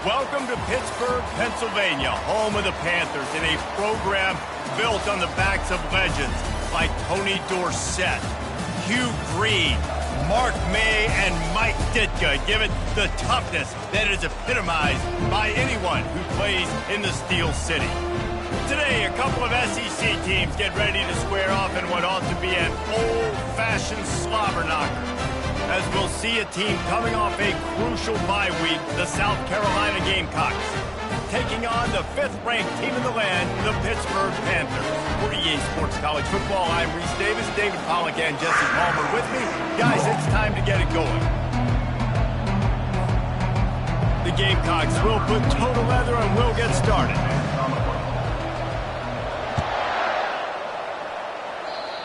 Welcome to Pittsburgh, Pennsylvania, home of the Panthers, in a program built on the backs of legends like Tony Dorsett, Hugh Green, Mark May, and Mike Ditka. Give it the toughness that is epitomized by anyone who plays in the Steel City. Today, a couple of SEC teams get ready to square off in what ought to be an old-fashioned slobber knocker, as we'll see a team coming off a crucial bye week, the South Carolina Gamecocks, taking on the 5th-ranked team in the land, the Pittsburgh Panthers. For EA Sports College Football, I'm Reese Davis, David Pollack, and Jesse Palmer with me. Guys, it's time to get it going. The Gamecocks will put toe to leather and we'll get started.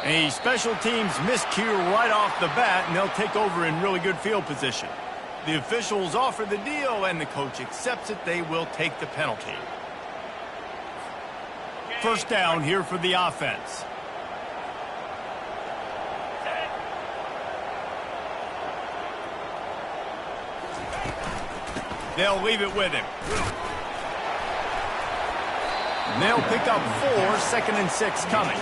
A special teams miscue right off the bat, and they'll take over in really good field position. The officials offer the deal, and the coach accepts it. They will take the penalty. First down here for the offense. They'll leave it with him. They'll pick up 4, 2nd and 6 coming.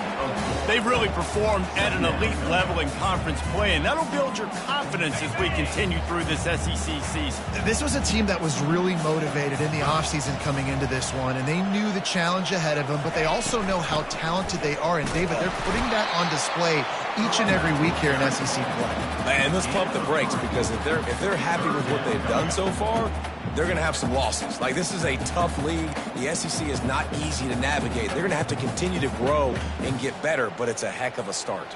They've really performed at an elite level in conference play, and that'll build your confidence as we continue through this SEC season. This was a team that was really motivated in the offseason coming into this one, and they knew the challenge ahead of them, but they also know how talented they are. And, David, they're putting that on display each and every week here in SEC play. And let's pump the brakes, because if they're happy with what they've done so far, they're going to have some losses. Like, this is a tough league. The SEC is not easy to navigate. They're going to have to continue to grow and get better, but it's a heck of a start.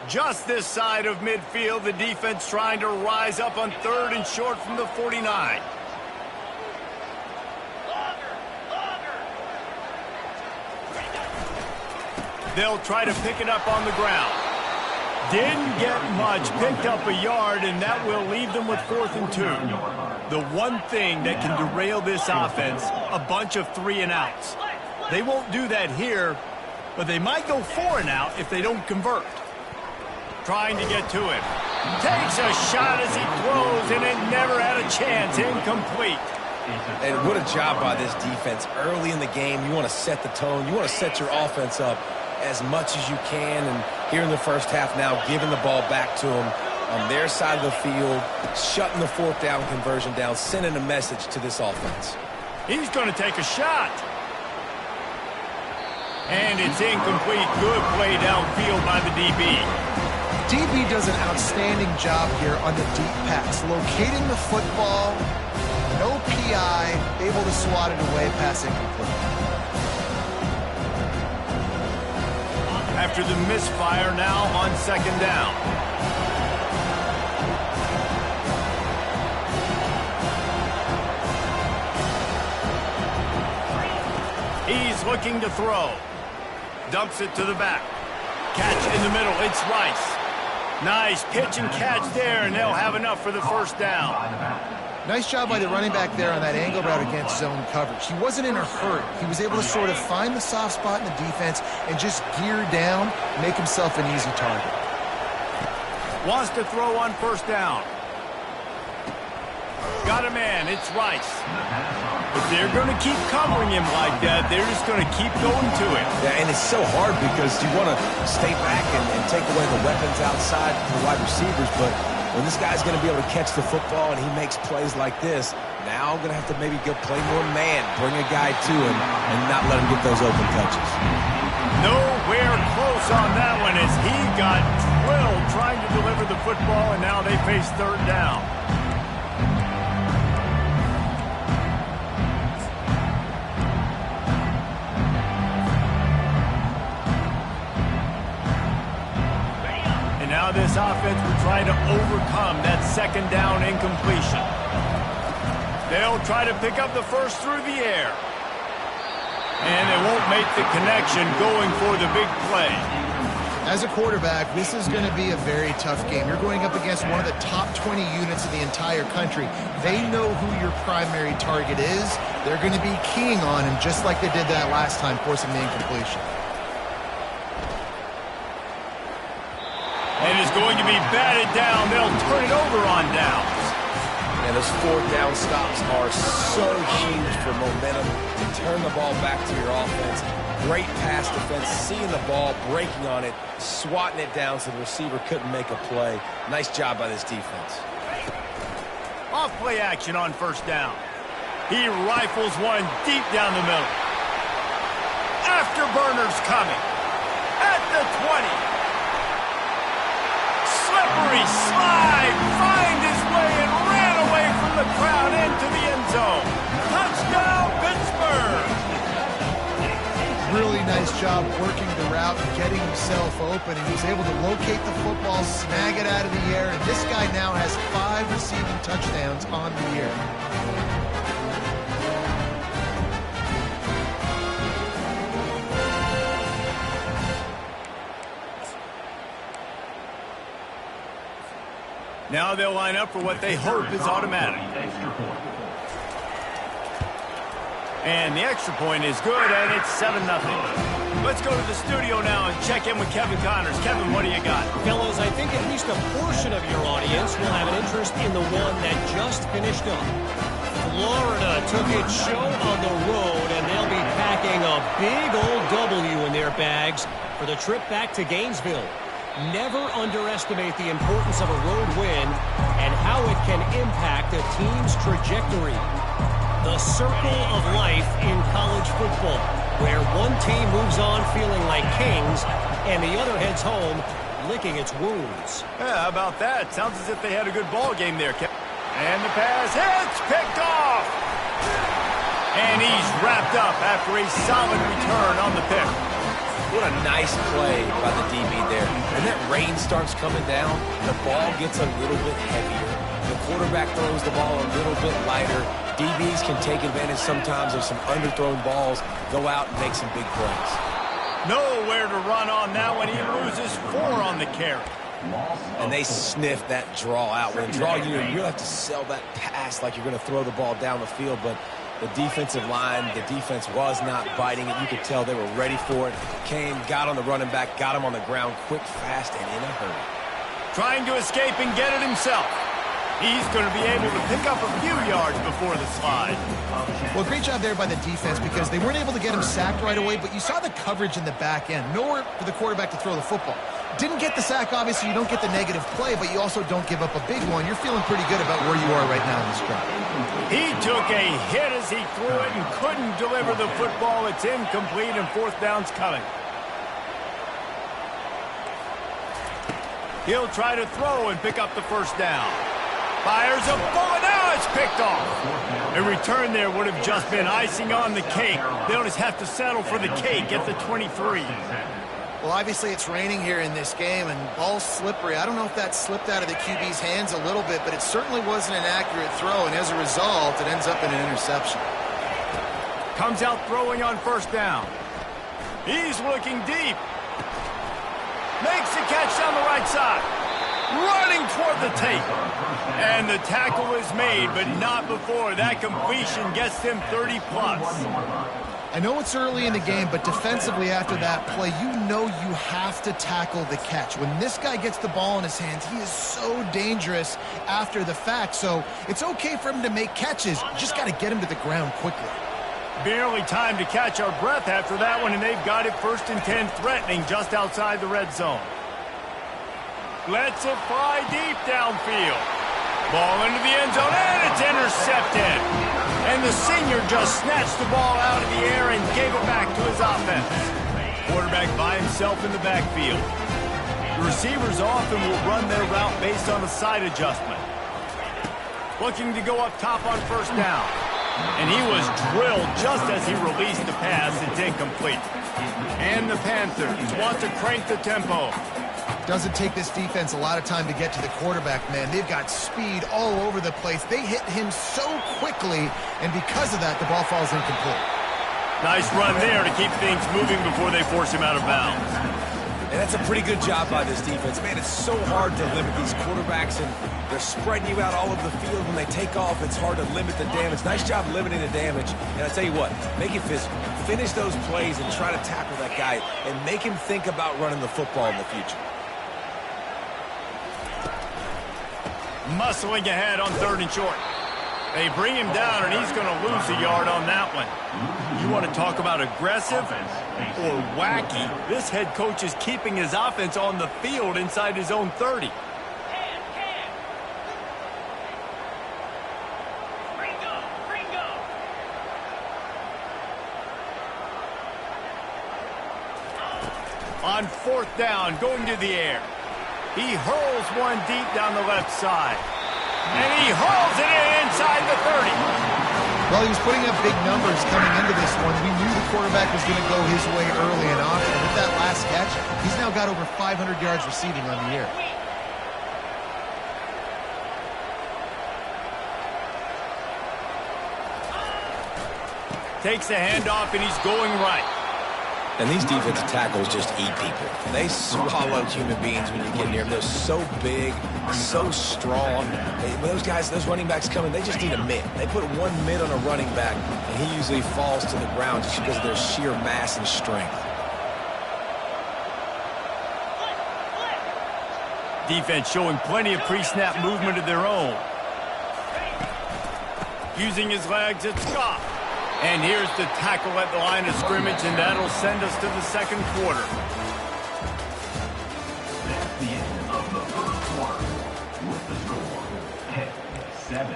Just this side of midfield, the defense trying to rise up on 3rd and short from the 49. They'll try to pick it up on the ground. Didn't get much, picked up a yard, and that will leave them with 4th and 2. The one thing that can derail this offense, a bunch of 3 and outs. They won't do that here, but they might go 4 and out if they don't convert. Trying to get to him. Takes a shot as he throws, and it never had a chance. Incomplete. And what a job by this defense. Early in the game, you want to set the tone. You want to set your offense up as much as you can. And here in the first half now, giving the ball back to them on their side of the field, shutting the 4th down conversion down, sending a message to this offense. He's going to take a shot. And it's incomplete. Good play downfield by the DB. DB does an outstanding job here on the deep pass, locating the football, no PI, able to swat it away, pass incomplete. After the misfire, now on 2nd down. He's looking to throw. Dumps it to the back. Catch in the middle. It's Rice. Nice pitch and catch there, and they'll have enough for the 1st down. Nice job by the running back there on that angle route against zone coverage. He wasn't in a hurry. He was able to sort of find the soft spot in the defense and just gear down, make himself an easy target. Wants to throw on 1st down. Got a man. It's Rice. If they're going to keep covering him like that, they're just going to keep going to him. Yeah, and it's so hard because you want to stay back and take away the weapons outside the wide receivers, but when this guy's going to be able to catch the football and he makes plays like this, now I'm going to have to maybe go play more man, bring a guy to him, and not let him get those open touches. Nowhere close on that one as he got drilled trying to deliver the football, and now they face 3rd down. Now this offense will try to overcome that 2nd down incompletion. They'll try to pick up the 1st through the air. And they won't make the connection going for the big play. As a quarterback, this is going to be a very tough game. You're going up against one of the top 20 units in the entire country. They know who your primary target is. They're going to be keying on him just like they did that last time, forcing the incompletion. And it's going to be batted down. They'll turn it over on downs. And those fourth down stops are so huge for momentum to turn the ball back to your offense. Great pass defense, seeing the ball, breaking on it, swatting it down so the receiver couldn't make a play. Nice job by this defense. Off play action on first down. He rifles one deep down the middle. Afterburners coming. At the 20. Slippery slide. Find his way and ran away from the crowd into the end zone. Touchdown, Pittsburgh. Really nice job working the route and getting himself open, and he's able to locate the football, snag it out of the air, and this guy now has 5 receiving touchdowns on the year. Now they'll line up for what they hope is automatic. And the extra point is good, and it's 7-0. Let's go to the studio now and check in with Kevin Connors. Kevin, what do you got? Fellas, I think at least a portion of your audience will have an interest in the one that just finished up. Florida took its show on the road, and they'll be packing a big old W in their bags for the trip back to Gainesville. Never underestimate the importance of a road win and how it can impact a team's trajectory. The circle of life in college football, where one team moves on feeling like kings and the other heads home licking its wounds. Yeah, how about that? Sounds as if they had a good ball game there, Kevin. And the pass hits, picked off. And he's wrapped up after a solid return on the pick. What a nice play by the DB there. When that rain starts coming down, the ball gets a little bit heavier. The quarterback throws the ball a little bit lighter. DBs can take advantage sometimes of some underthrown balls, go out and make some big plays. Nowhere to run on that one. He loses 4 on the carry. And they sniff that draw out. When draw you really have to sell that pass like you're going to throw the ball down the field, but the defensive line, the defense was not biting it. You could tell they were ready for it. Came, got on the running back, got him on the ground quick, fast, and in a hurry. Trying to escape and get it himself. He's going to be able to pick up a few yards before the slide. Well, great job there by the defense because they weren't able to get him sacked right away, but you saw the coverage in the back end. Nowhere for the quarterback to throw the football. Didn't get the sack, obviously. You don't get the negative play, but you also don't give up a big one. You're feeling pretty good about where you are right now in this drive. He took a hit as he threw it and couldn't deliver the football. It's incomplete and 4th down's coming. He'll try to throw and pick up the first down. Fires a bullet. Now it's picked off. A return there would have just been icing on the cake. They'll just have to settle for the cake at the 23. Well, obviously it's raining here in this game, and ball's slippery. I don't know if that slipped out of the QB's hands a little bit, but it certainly wasn't an accurate throw, and as a result, it ends up in an interception. Comes out throwing on first down. He's looking deep. Makes the catch down the right side. Running toward the tape. And the tackle is made, but not before. That completion gets him 30-plus. I know it's early in the game, but defensively after that play, you know you have to tackle the catch. When this guy gets the ball in his hands, he is so dangerous after the fact. So it's okay for him to make catches. You just got to get him to the ground quickly. Barely time to catch our breath after that one, and they've got it 1st and 10, threatening just outside the red zone. Lets it fly deep downfield. Ball into the end zone, and it's intercepted. And the senior just snatched the ball out of the air and gave it back to his offense. Quarterback by himself in the backfield. The receivers often will run their route based on a side adjustment. Looking to go up top on first down. And he was drilled just as he released the pass. It's incomplete. And the Panthers want to crank the tempo. Doesn't take this defense a lot of time to get to the quarterback, man. They've got speed all over the place. They hit him so quickly, and because of that, the ball falls incomplete. Nice run there to keep things moving before they force him out of bounds. And that's a pretty good job by this defense. Man, it's so hard to limit these quarterbacks, and they're spreading you out all over the field. When they take off, it's hard to limit the damage. Nice job limiting the damage. And I tell you what, make it physical. Finish those plays and try to tackle that guy and make him think about running the football in the future. Muscling ahead on 3rd and short. They bring him down, and he's going to lose a yard on that one. You want to talk about aggressive or wacky? This head coach is keeping his offense on the field inside his own 30. On fourth down, going to the air. He hurls one deep down the left side. And he hurls it in inside the 30. Well, he was putting up big numbers coming into this one. We knew the quarterback was going to go his way early and often. With that last catch, he's now got over 500 yards receiving on the year. Takes the handoff, and he's going right. And these defensive tackles just eat people. They swallow human beings when you get near them. They're so big, so strong. When those guys, those running backs come in, they just need a mid. They put one mid on a running back, and he usually falls to the ground just because of their sheer mass and strength. Defense showing plenty of pre-snap movement of their own. Using his legs, it's Scott. And here's the tackle at the line of scrimmage, and that'll send us to the second quarter. That's the end of the first quarter. With the score, Pitt 7,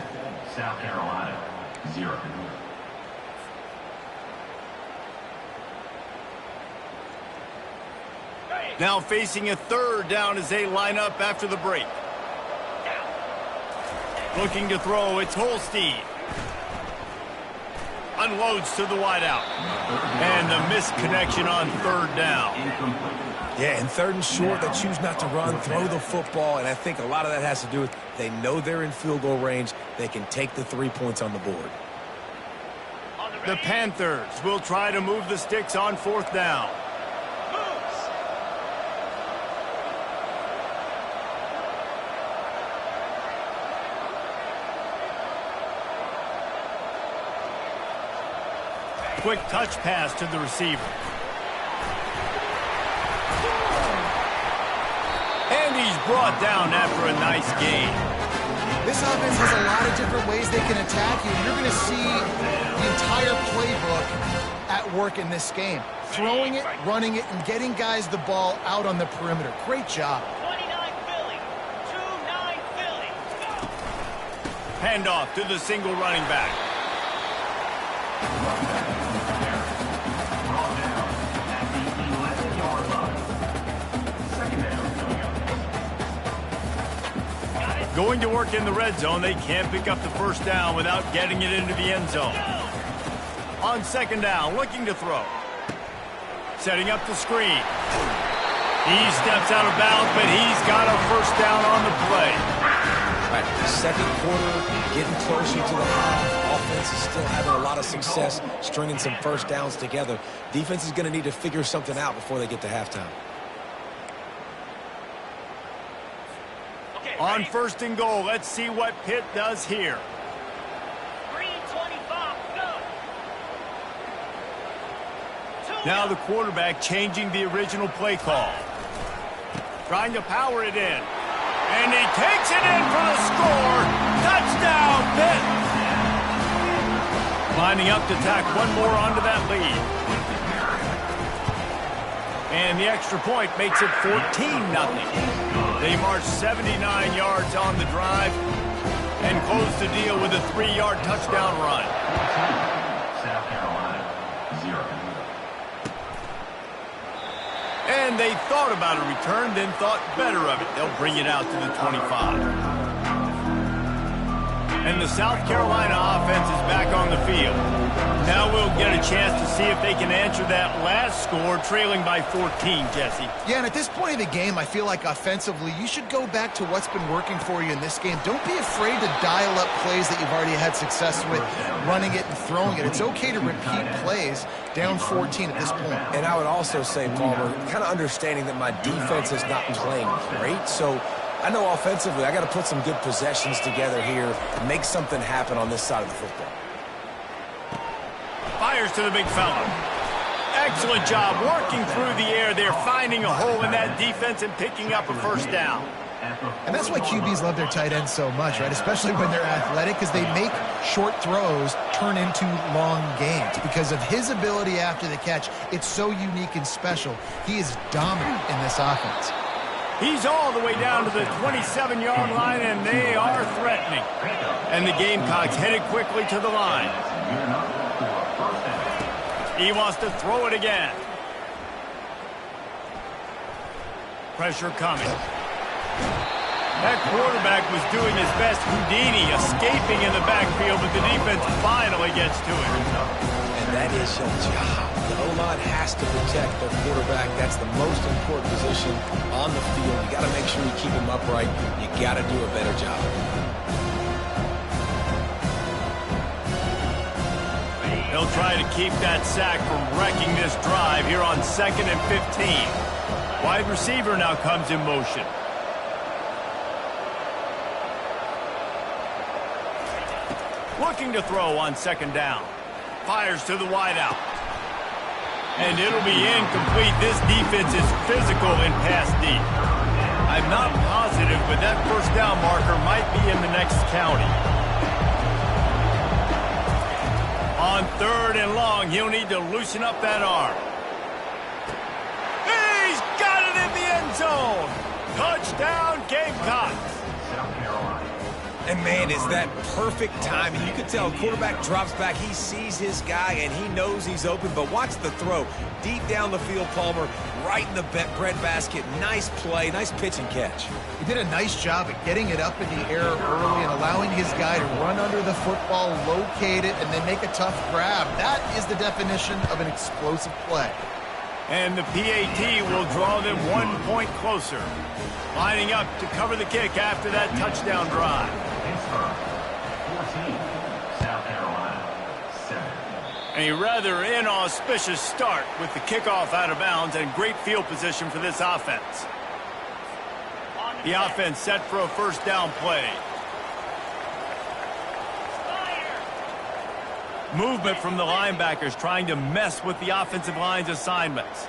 South Carolina 0. Now facing a third down as they line up after the break. Looking to throw, it's Holstein. Unloads to the wideout. And the misconnection on third down. Yeah, and third and short, they choose not to run, throw the football, and I think a lot of that has to do with they know they're in field goal range. They can take the 3 points on the board. The Panthers will try to move the sticks on fourth down. Quick touch pass to the receiver. And he's brought down after a nice gain. This offense has a lot of different ways they can attack you. You're going to see the entire playbook at work in this game. Throwing it, running it, and getting guys the ball out on the perimeter. Great job. 29 Philly. 2-9 Philly. Handoff to the single running back. Going to work in the red zone. They can't pick up the first down without getting it into the end zone. On second down, looking to throw. Setting up the screen. He steps out of bounds, but he's got a first down on the play. All right, second quarter, getting closer to the half. Offense is still having a lot of success stringing some first downs together. Defense is going to need to figure something out before they get to halftime. On first and goal, let's see what Pitt does here. Green 25, go. Now the quarterback changing the original play call. Trying to power it in. And he takes it in for the score. Touchdown, Pitt. Lining up to tack one more onto that lead. And the extra point makes it 14-0. They march 79 yards on the drive and close the deal with a 3-yard touchdown run. South Carolina 0. And they thought about a return, then thought better of it. They'll bring it out to the 25. And the South Carolina offense is back on the field. Now we'll get a chance to see if they can answer that last score, trailing by 14, Jesse. Yeah, and at this point of the game, I feel like offensively, you should go back to what's been working for you in this game. Don't be afraid to dial up plays that you've already had success with, running it and throwing it. It's okay to repeat plays down 14 at this point. And I would also say, Palmer, kind of understanding that my defense is not playing great, so I know offensively I got to put some good possessions together here and make something happen on this side of the football. Fires to the big fella. Excellent job working through the air there, finding a hole in that defense and picking up a first down. And that's why QBs love their tight ends so much, right? Especially when they're athletic, because they make short throws turn into long gains. Because of his ability after the catch, it's so unique and special. He is dominant in this offense. He's all the way down to the 27-yard line, and they are threatening. And the Gamecocks headed quickly to the line. He wants to throw it again. Pressure coming. That quarterback was doing his best Houdini, escaping in the backfield, but the defense finally gets to him. And that is your job. The O-line has to protect their quarterback. That's the most important position on the field. You got to make sure you keep him upright. You got to do a better job. They'll try to keep that sack from wrecking this drive here on 2nd and 15. Wide receiver now comes in motion. Looking to throw on 2nd down. Fires to the wideout. And it'll be incomplete. This defense is physical in pass deep. I'm not positive, but that 1st down marker might be in the next county. On 3rd and long, he'll need to loosen up that arm. He's got it in the end zone. Touchdown, Gamecocks. South Carolina. And, man, is that perfect timing. You can tell quarterback drops back. He sees his guy, and he knows he's open. But watch the throw. Deep down the field, Palmer, right in the breadbasket. Nice play, nice pitch and catch. He did a nice job at getting it up in the air early and allowing his guy to run under the football, locate it, and then make a tough grab. That is the definition of an explosive play. And the PAT will draw them 1 point closer. Lining up to cover the kick after that touchdown drive. Pittsburgh, 14. South Carolina, 7. A rather inauspicious start with the kickoff out of bounds and great field position for this offense. The offense set for a 1st down play. Movement from the linebackers trying to mess with the offensive line's assignments.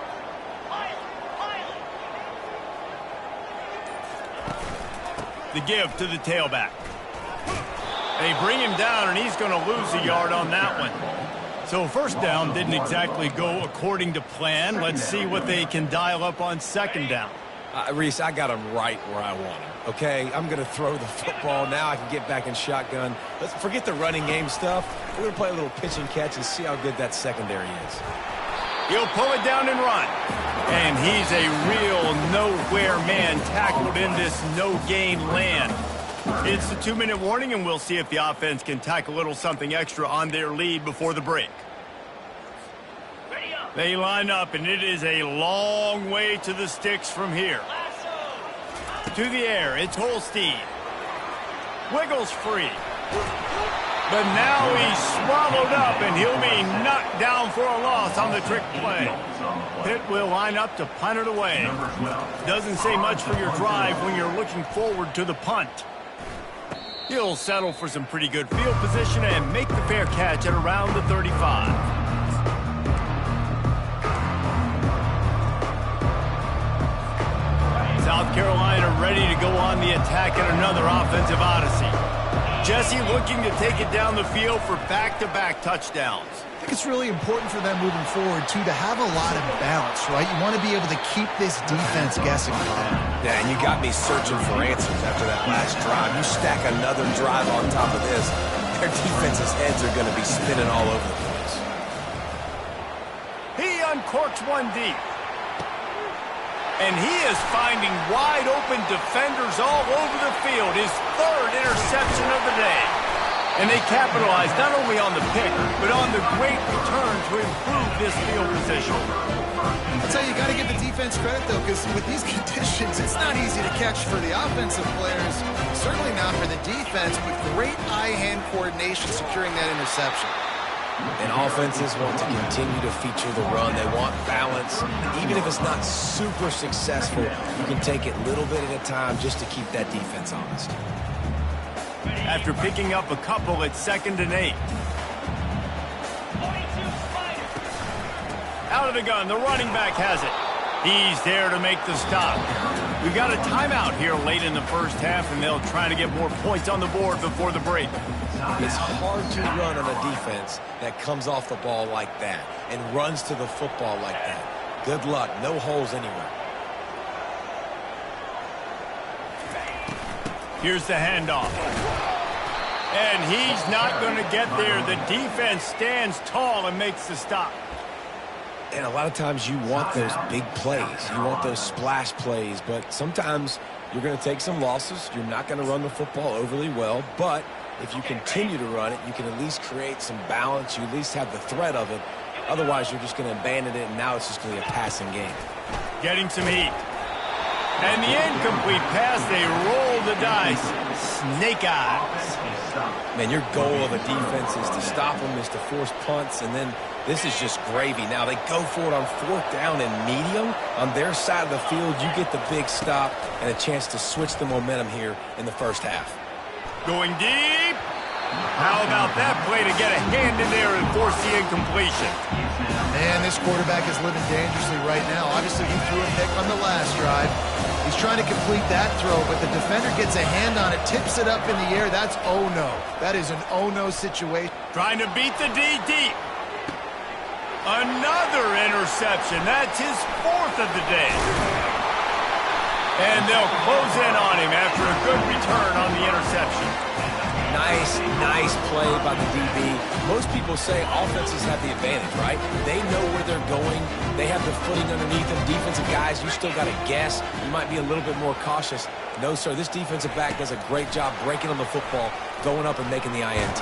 The give to the tailback. They bring him down, and he's going to lose a yard on that one. So 1st down didn't exactly go according to plan. Let's see what they can dial up on 2nd down. Reese, I got him right where I want him, okay? I'm going to throw the football. Now I can get back in shotgun. Let's forget the running game stuff. We're going to play a little pitch and catch and see how good that secondary is. He'll pull it down and run. And he's a real nowhere man tackled in this no-gain land. It's the 2-minute warning, and we'll see if the offense can tack a little something extra on their lead before the break. They line up, and it is a long way to the sticks from here. To the air, it's Holstein. Wiggles free. But now he's swallowed up, and he'll be knocked down for a loss on the trick play. Pitt will line up to punt it away. Doesn't say much for your drive when you're looking forward to the punt. He'll settle for some pretty good field position and make the fair catch at around the 35. South Carolina ready to go on the attack in another offensive odyssey. Jesse looking to take it down the field for back-to-back touchdowns. I think it's really important for them moving forward, too, to have a lot of balance, right? You want to be able to keep this defense guessing. Yeah, and you got me searching for answers after that last drive. You stack another drive on top of this, their defense's heads are going to be spinning all over the place. He uncorks one deep. And he is finding wide-open defenders all over the field. His 3rd interception of the day. And they capitalize not only on the pick, but on the great return to improve this field position. I'll tell you, you got to give the defense credit, though, because with these conditions, it's not easy to catch for the offensive players. Certainly not for the defense, but great eye-hand coordination securing that interception. And offenses want to continue to feature the run. They want balance. Even if it's not super successful, you can take it little bit at a time just to keep that defense honest. After picking up a couple at 2nd and 8. Out of the gun, the running back has it. He's there to make the stop. We've got a timeout here late in the first half, and they'll try to get more points on the board before the break. It's hard to run on a defense that comes off the ball like that and runs to the football like that. Good luck. No holes anywhere. Here's the handoff. And he's not going to get there. The defense stands tall and makes the stop. And a lot of times you want those big plays. You want those splash plays. But sometimes you're going to take some losses. You're not going to run the football overly well. But if you continue to run it, you can at least create some balance. You at least have the threat of it. Otherwise, you're just going to abandon it, and now it's just going to be a passing game. Getting some heat. And the incomplete pass, they roll the dice. Snake eyes. Man, your goal of a defense is to stop them, is to force punts, and then this is just gravy. Now they go for it on 4th down and medium. On their side of the field, you get the big stop and a chance to switch the momentum here in the first half. Going deep. How about that play to get a hand in there and force the incompletion? Man, this quarterback is living dangerously right now. Obviously, he threw a pick on the last drive. He's trying to complete that throw, but the defender gets a hand on it, tips it up in the air. That's oh-no. That is an oh-no situation. Trying to beat the D deep. Another interception. That's his 4th of the day. And they'll close in on him after a good return on the interception. Nice play by the DB. Most people say offenses have the advantage, right? They know where they're going. They have the footing underneath them. Defensive guys, you still got to guess. You might be a little bit more cautious. No, sir, this defensive back does a great job breaking on the football, going up and making the INT.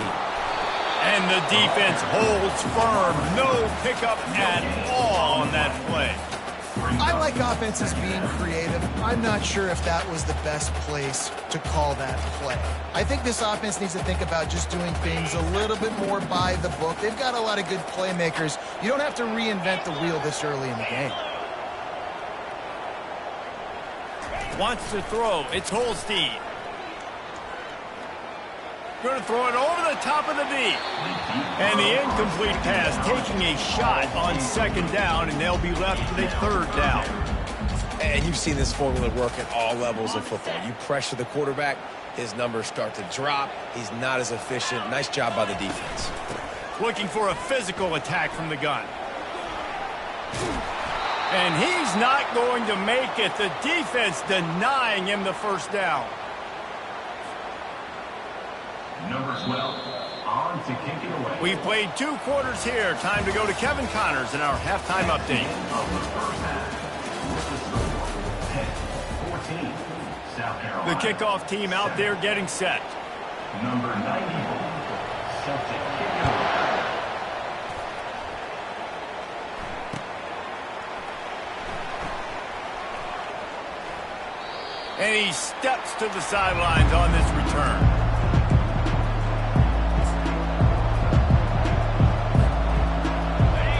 And the defense holds firm. No pickup at all on that play. I like offenses being creative. I'm not sure if that was the best place to call that play. I think this offense needs to think about just doing things a little bit more by the book. They've got a lot of good playmakers. You don't have to reinvent the wheel this early in the game. Wants to throw. It's Holstein. Going to throw it over the top of the D. And the incomplete pass taking a shot on 2nd down, and they'll be left with a 3rd down. And you've seen this formula work at all levels of football. You pressure the quarterback, his numbers start to drop. He's not as efficient. Nice job by the defense. Looking for a physical attack from the gun. And he's not going to make it. The defense denying him the 1st down. Number 12, on to kick it away. We've played 2 quarters here. Time to go to Kevin Connors in our halftime update. Of the first half, with the score, 10-14, South Carolina. The kickoff team out there getting set. Number 94, set to kick it away. And he steps to the sidelines on this return.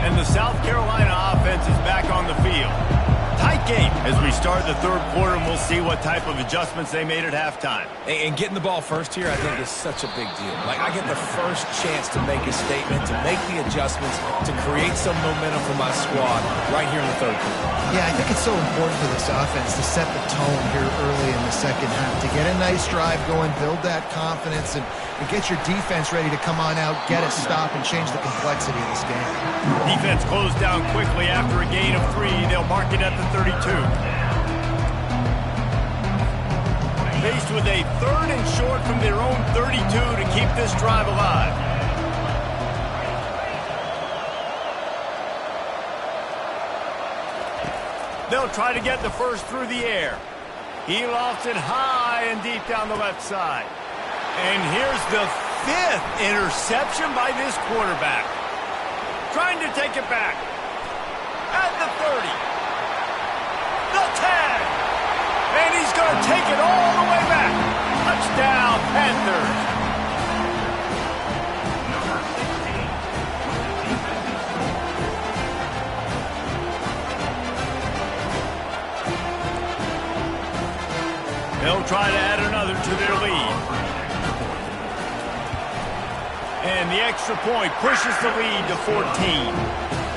And the South Carolina offense is back on the field. Tight game as we start the 3rd quarter, and we'll see what type of adjustments they made at halftime. And getting the ball first here, I think, is such a big deal. Like, I get the first chance to make a statement, to make the adjustments, to create some momentum for my squad right here in the 3rd quarter. Yeah, I think it's so important for this offense to set the tone here early in the 2nd half, to get a nice drive going, build that confidence, and get your defense ready to come on out, get a stop, and change the complexity of this game. Defense closed down quickly after a gain of 3. They'll mark it at the 32. Faced with a 3rd and short from their own 32 to keep this drive alive. They'll try to get the 1st through the air. He lofts it high and deep down the left side. And here's the 5th interception by this quarterback. Trying to take it back. At the 30. The 10. And he's going to take it all the way back. Touchdown, Panthers. Number 16, They'll try to add another to their lead. And the extra point pushes the lead to 14.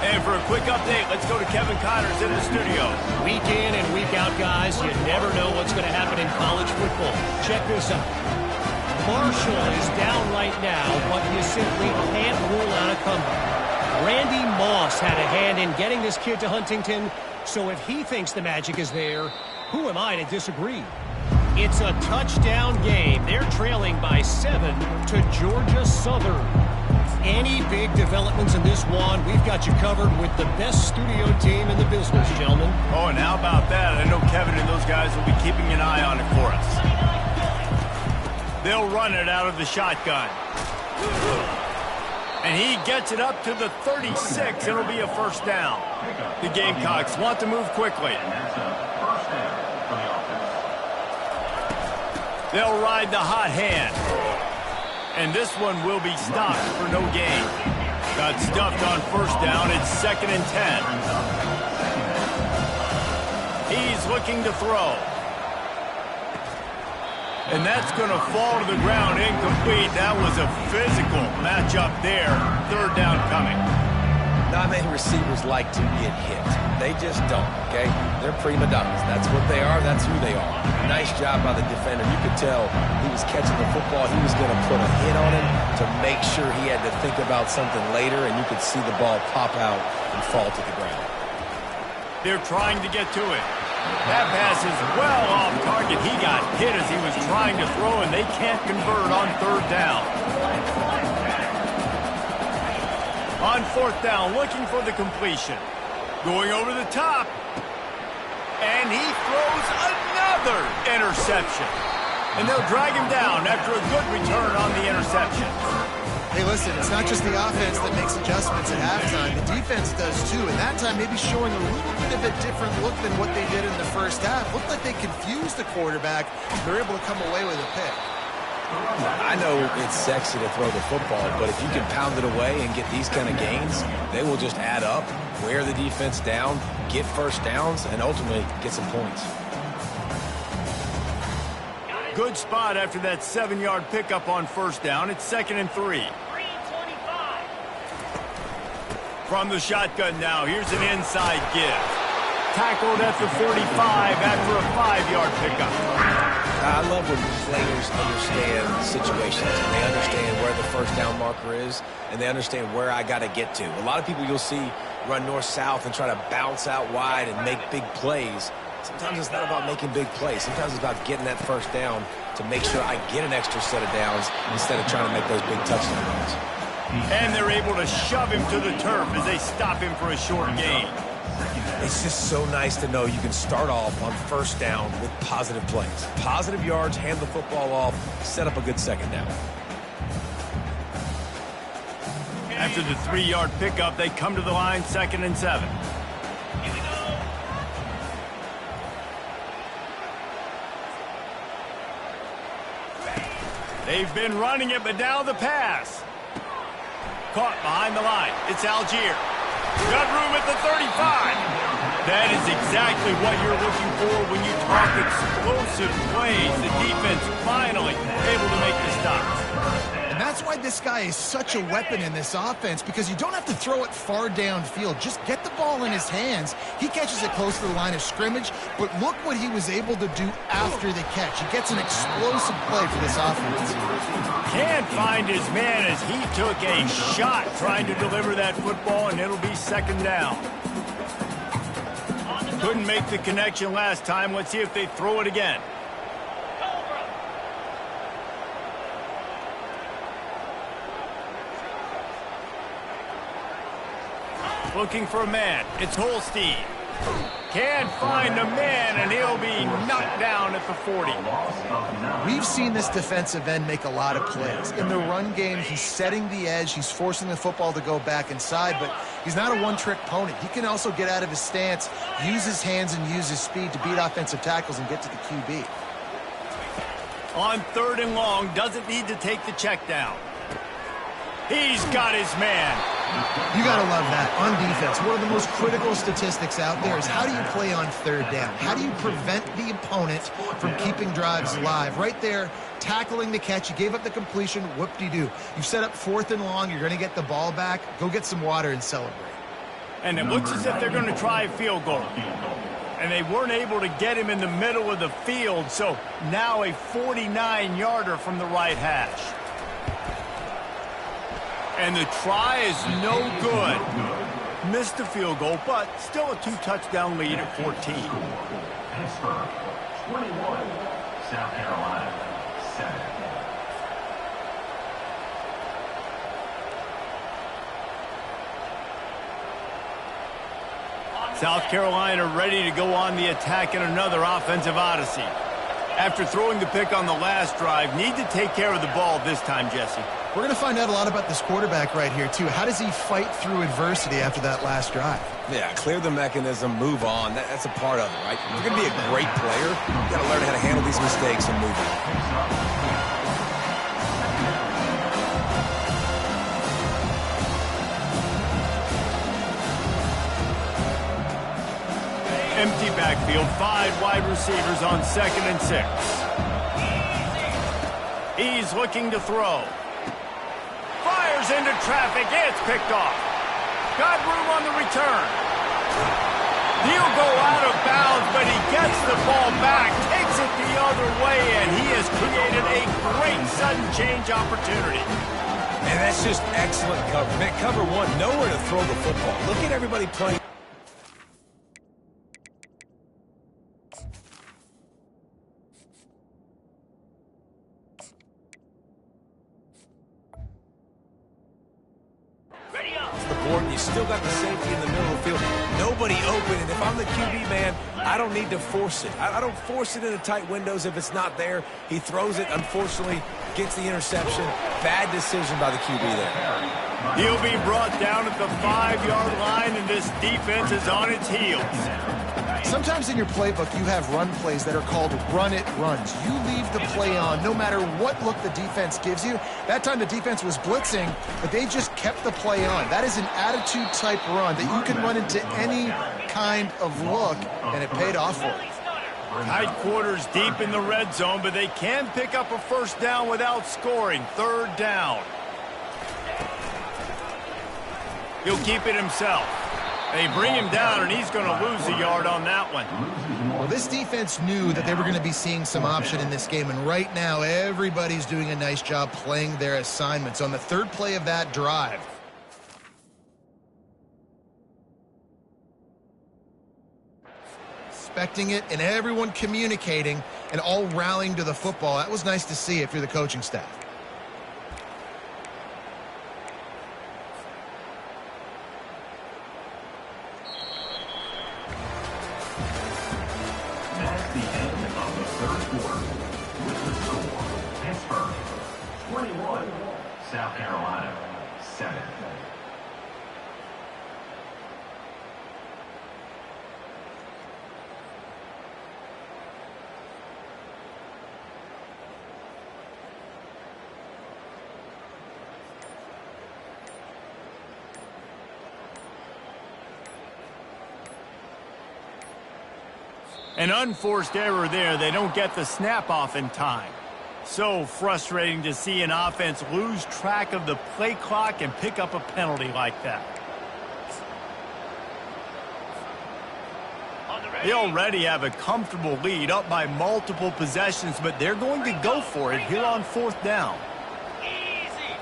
And for a quick update, let's go to Kevin Connors in the studio. Week in and week out, guys, you never know what's going to happen in college football. Check this out. Marshall is down right now, but you simply can't rule out a comeback. Randy Moss had a hand in getting this kid to Huntington, so if he thinks the magic is there, who am I to disagree? It's a touchdown game. They're trailing by 7 to Georgia Southern. Any big developments in this one, we've got you covered with the best studio team in the business, gentlemen. Oh, and how about that? I know Kevin and those guys will be keeping an eye on it for us. They'll run it out of the shotgun. And he gets it up to the 36. It'll be a first down. The Gamecocks want to move quickly. They'll ride the hot hand. And this one will be stopped for no gain. Got stuffed on first down. It's 2nd and 10. He's looking to throw. And that's going to fall to the ground incomplete. That was a physical matchup there. 3rd down coming. Not many receivers like to get hit. They just don't, okay? They're prima donnas. That's what they are. That's who they are. Nice job by the defender. You could tell he was catching the football. He was going to put a hit on him to make sure he had to think about something later, and you could see the ball pop out and fall to the ground. They're trying to get to it. That pass is well off target. He got hit as he was trying to throw, and they can't convert on 3rd down. On 4th down, looking for the completion. Going over the top. And he throws another interception. And they'll drag him down after a good return on the interception. Hey, listen, it's not just the offense that makes adjustments at halftime. The defense does too, and that time maybe showing a little bit of a different look than what they did in the first half. Looked like they confused the quarterback. They're able to come away with a pick. I know it's sexy to throw the football, but if you can pound it away and get these kind of gains, they will just add up, wear the defense down, get first downs, and ultimately get some points. Good spot after that 7-yard pickup on first down. It's 2nd and 3. 3:25. From the shotgun now, here's an inside give. Tackled at the 45 after a 5-yard pickup. I love when players understand situations. They understand where the first down marker is, and they understand where I got to get to. A lot of people you'll see run north-south and try to bounce out wide and make big plays. Sometimes it's not about making big plays. Sometimes it's about getting that first down to make sure I get an extra set of downs instead of trying to make those big touchdown runs. And they're able to shove him to the turf as they stop him for a short gain. It's just so nice to know you can start off on first down with positive plays. Positive yards, hand the football off, set up a good second down. After the 3-yard pickup, they come to the line, 2nd and 7. Here we go. They've been running it, but now the pass. Caught behind the line. It's Algier. Got room at the 35. That is exactly what you're looking for when you talk explosive plays. The defense finally able to make the stops. And that's why this guy is such a weapon in this offense, because you don't have to throw it far downfield. Just get the ball in his hands. He catches it close to the line of scrimmage, but look what he was able to do after the catch. He gets an explosive play for this offense. Can't find his man as he took a shot trying to deliver that football, and it'll be 2nd down. Couldn't make the connection last time. Let's see if they throw it again. Looking for a man. It's Holstein. Can't find a man, and he'll be knocked down at the 40. We've seen this defensive end make a lot of plays. In the run game, he's setting the edge. He's forcing the football to go back inside, but he's not a one-trick pony. He can also get out of his stance, use his hands, and use his speed to beat offensive tackles and get to the QB. On 3rd and long, doesn't need to take the check down. He's got his man. You got to love that. On defense, one of the most critical statistics out there is how do you play on 3rd down? How do you prevent the opponent from keeping drives alive? Right there, tackling the catch. You gave up the completion. Whoop-de-doo. You've set up 4th and long. You're going to get the ball back. Go get some water and celebrate. And it looks as if they're going to try a field goal. And they weren't able to get him in the middle of the field, so now a 49-yarder from the right hash. And the try is no good. Missed the field goal, but still a 2-touchdown lead at 14. Pittsburgh, 21. South Carolina, 7. South Carolina ready to go on the attack in another offensive odyssey. After throwing the pick on the last drive, need to take care of the ball this time, Jesse. We're going to find out a lot about this quarterback right here, too. How does he fight through adversity after that last drive? Yeah, clear the mechanism, move on. That's a part of it, right? If you're going to be a great player, you got to learn how to handle these mistakes and move on. Empty backfield, 5 wide receivers on 2nd and 6. He's looking to throw. Fires into traffic. It's picked off. Got room on the return. He'll go out of bounds, but he gets the ball back, takes it the other way, and he has created a great sudden change opportunity. And that's just excellent cover. Man, cover one, nowhere to throw the football. Look at everybody playing. You still got the safety in the middle of the field. Nobody open, and if I'm the QB, man, I don't need to force it. I don't force it into tight windows if it's not there. He throws it, unfortunately, gets the interception. Bad decision by the QB there. He'll be brought down at the 5-yard line, and this defense is on its heels. Sometimes in your playbook, you have run plays that are called run-it runs. You leave the play on no matter what look the defense gives you. That time the defense was blitzing, but they just kept the play on. That is an attitude-type run that you can run into any kind of look, and it paid off for them. Tight quarters deep in the red zone, but they can pick up a first down without scoring. 3rd down. He'll keep it himself. They bring him down, and he's going to lose a yard on that one. Well, this defense knew that they were going to be seeing some option in this game, and right now everybody's doing a nice job playing their assignments on the 3rd play of that drive. Expecting it, and everyone communicating and all rallying to the football. That was nice to see if you're the coaching staff. That's the end of the 3rd quarter. With the score, Pittsburgh 21, South Carolina 7. An unforced error there. They don't get the snap off in time. So frustrating to see an offense lose track of the play clock and pick up a penalty like that. They already have a comfortable lead, up by multiple possessions, but they're going to go for it here on 4th down. Easy.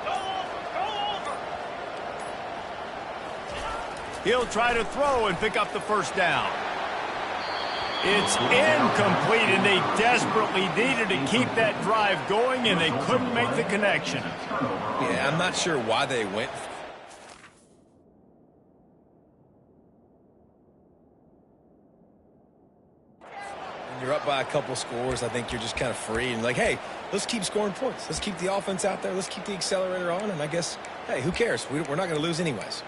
Go over. He'll try to throw and pick up the first down. It's incomplete, and they desperately needed to keep that drive going, and they couldn't make the connection. Yeah, I'm not sure why they went. When you're up by a couple scores, I think you're just kind of free and like, hey, let's keep scoring points. Let's keep the offense out there. Let's keep the accelerator on, and I guess, hey, who cares? We're not going to lose anyways.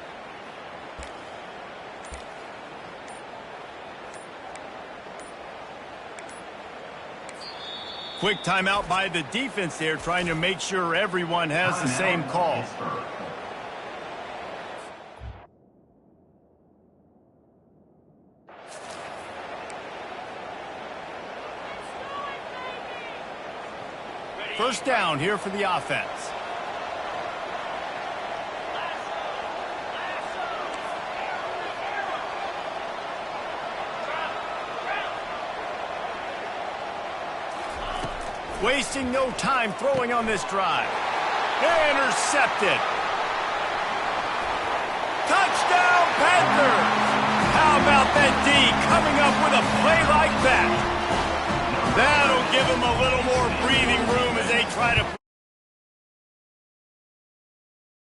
Quick timeout by the defense there, trying to make sure everyone has the same call. First down here for the offense. Wasting no time throwing on this drive. Intercepted. Touchdown, Panthers! How about that D coming up with a play like that? That'll give them a little more breathing room as they try to...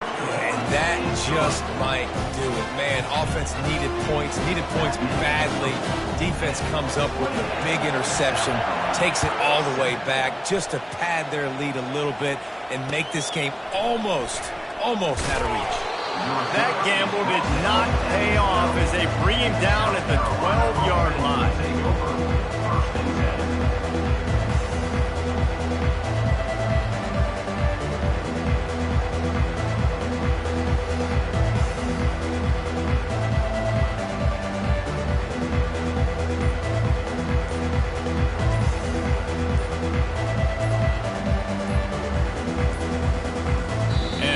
And that just might do it. Man, offense needed points badly. Defense comes up with the big interception, takes it all the way back just to pad their lead a little bit and make this game almost out of reach. That gamble did not pay off as they bring him down at the 12-yard line.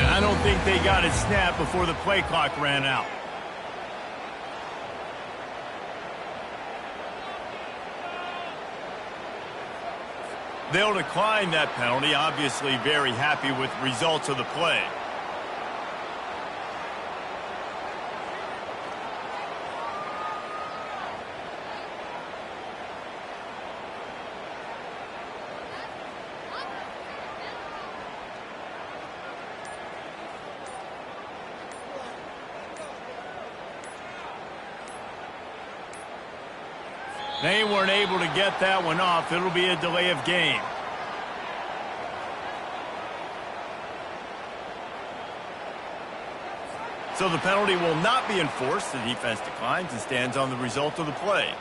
I don't think they got it snapped before the play clock ran out. They'll decline that penalty, obviously very happy with the results of the play. They weren't able to get that one off. It'll be a delay of game. So the penalty will not be enforced. The defense declines and stands on the result of the play.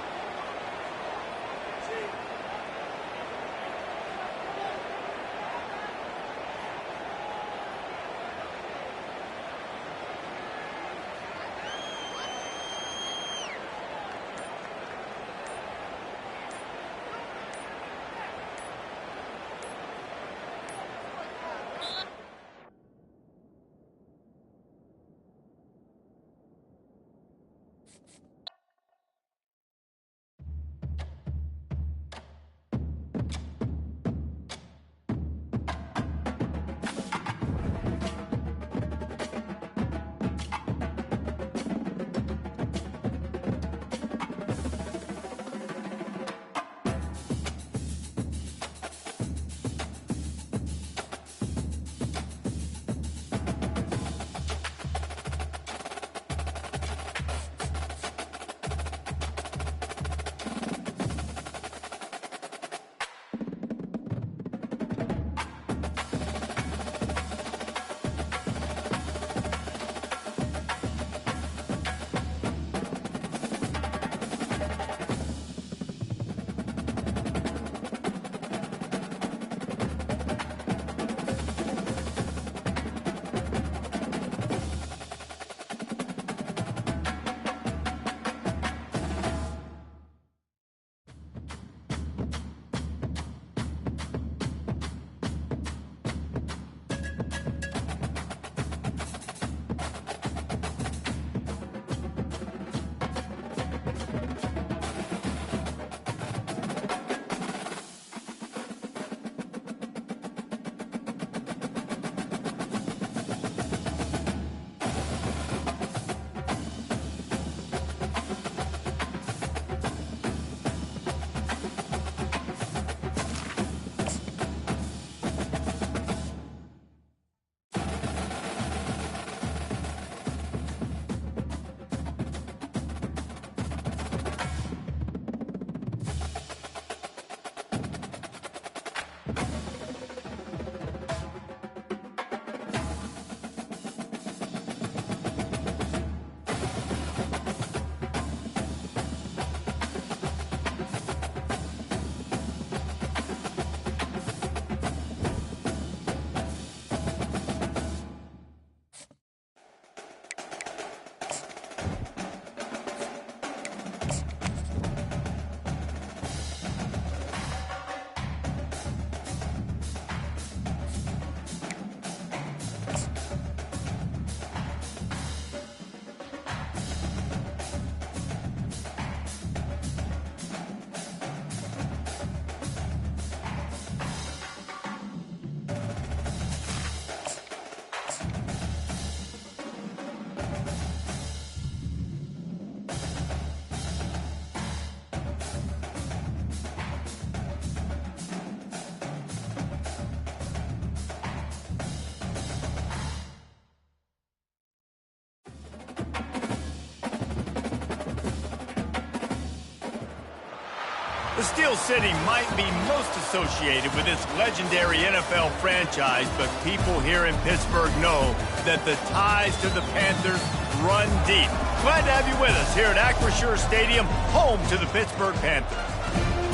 The Steel City might be most associated with this legendary NFL franchise, but people here in Pittsburgh know that the ties to the Panthers run deep. Glad to have you with us here at Acrisure Stadium, home to the Pittsburgh Panthers.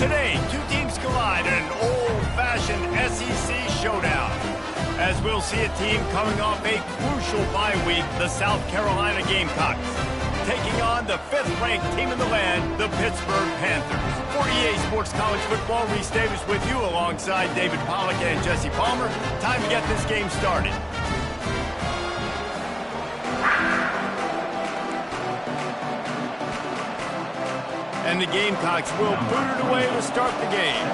Today, two teams collide in an old-fashioned SEC showdown, as we'll see a team coming off a crucial bye week, the South Carolina Gamecocks, taking on the 5th-ranked team in the land, the Pittsburgh Panthers. For EA Sports College Football, Reese Davis with you alongside David Pollack and Jesse Palmer. Time to get this game started. And the Gamecocks will boot it away to start the game.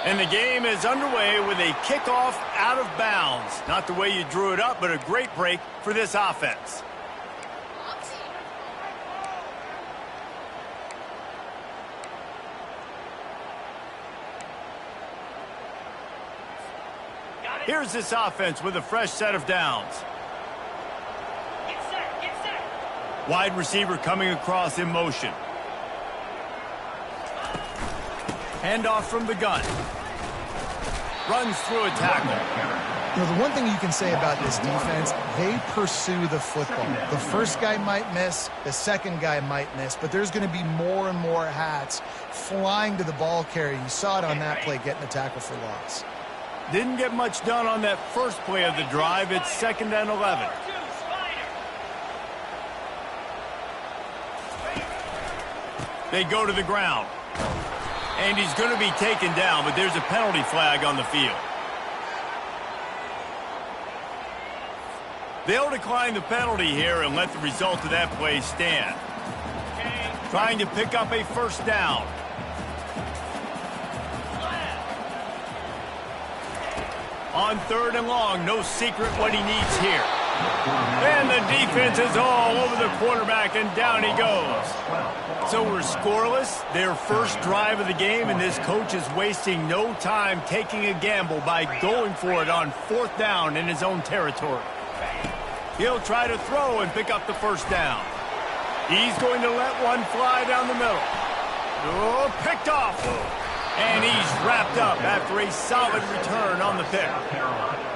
And the game is underway with a kickoff out of bounds. Not the way you drew it up, but a great break for this offense. Here's this offense with a fresh set of downs. Get set. Wide receiver coming across in motion. Handoff from the gun. Runs through a tackle. You know, the one thing you can say about this defense, they pursue the football. The first guy might miss, the second guy might miss, but there's going to be more and more hats flying to the ball carrier. You saw it on that play, getting a tackle for loss. Didn't get much done on that first play of the drive. It's 2nd and 11. They go to the ground. And he's going to be taken down, but there's a penalty flag on the field. They'll decline the penalty here and let the result of that play stand. Trying to pick up a first down. On 3rd and long, no secret what he needs here. And the defense is all over the quarterback, and down he goes. So we're scoreless, their first drive of the game, and this coach is wasting no time taking a gamble by going for it on 4th down in his own territory. He'll try to throw and pick up the first down. He's going to let one fly down the middle. Oh, picked off. And he's wrapped up after a solid return on the pick.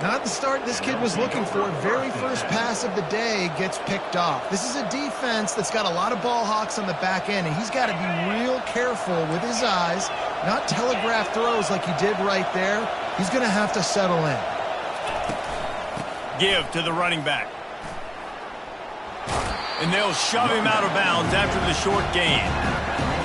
Not the start this kid was looking for. Very first pass of the day gets picked off. This is a defense that's got a lot of ball hawks on the back end, and he's got to be real careful with his eyes, not telegraph throws like he did right there. He's going to have to settle in. Give to the running back. And they'll shove him out of bounds after the short gain.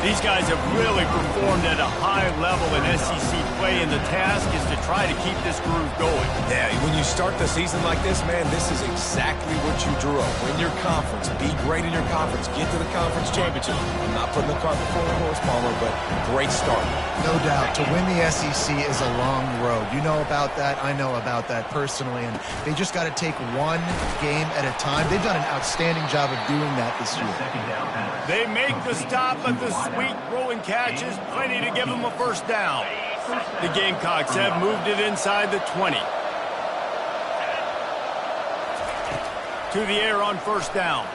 These guys have really performed at a high level in SEC play, and the task is to try to keep this groove going. Yeah, when you start the season like this, man, this is exactly what you drew up. Win your conference. Be great in your conference. Get to the conference championship. I'm not putting the cart before the horse, Palmer, but great start. No doubt. To win the SEC is a long road. You know about that. I know about that personally, and they just got to take one game at a time. They've done an outstanding job of doing that this year. They make the stop, but the sweet rolling catch is plenty to give them a first down. The Gamecocks have moved it inside the 20. To the air on first down.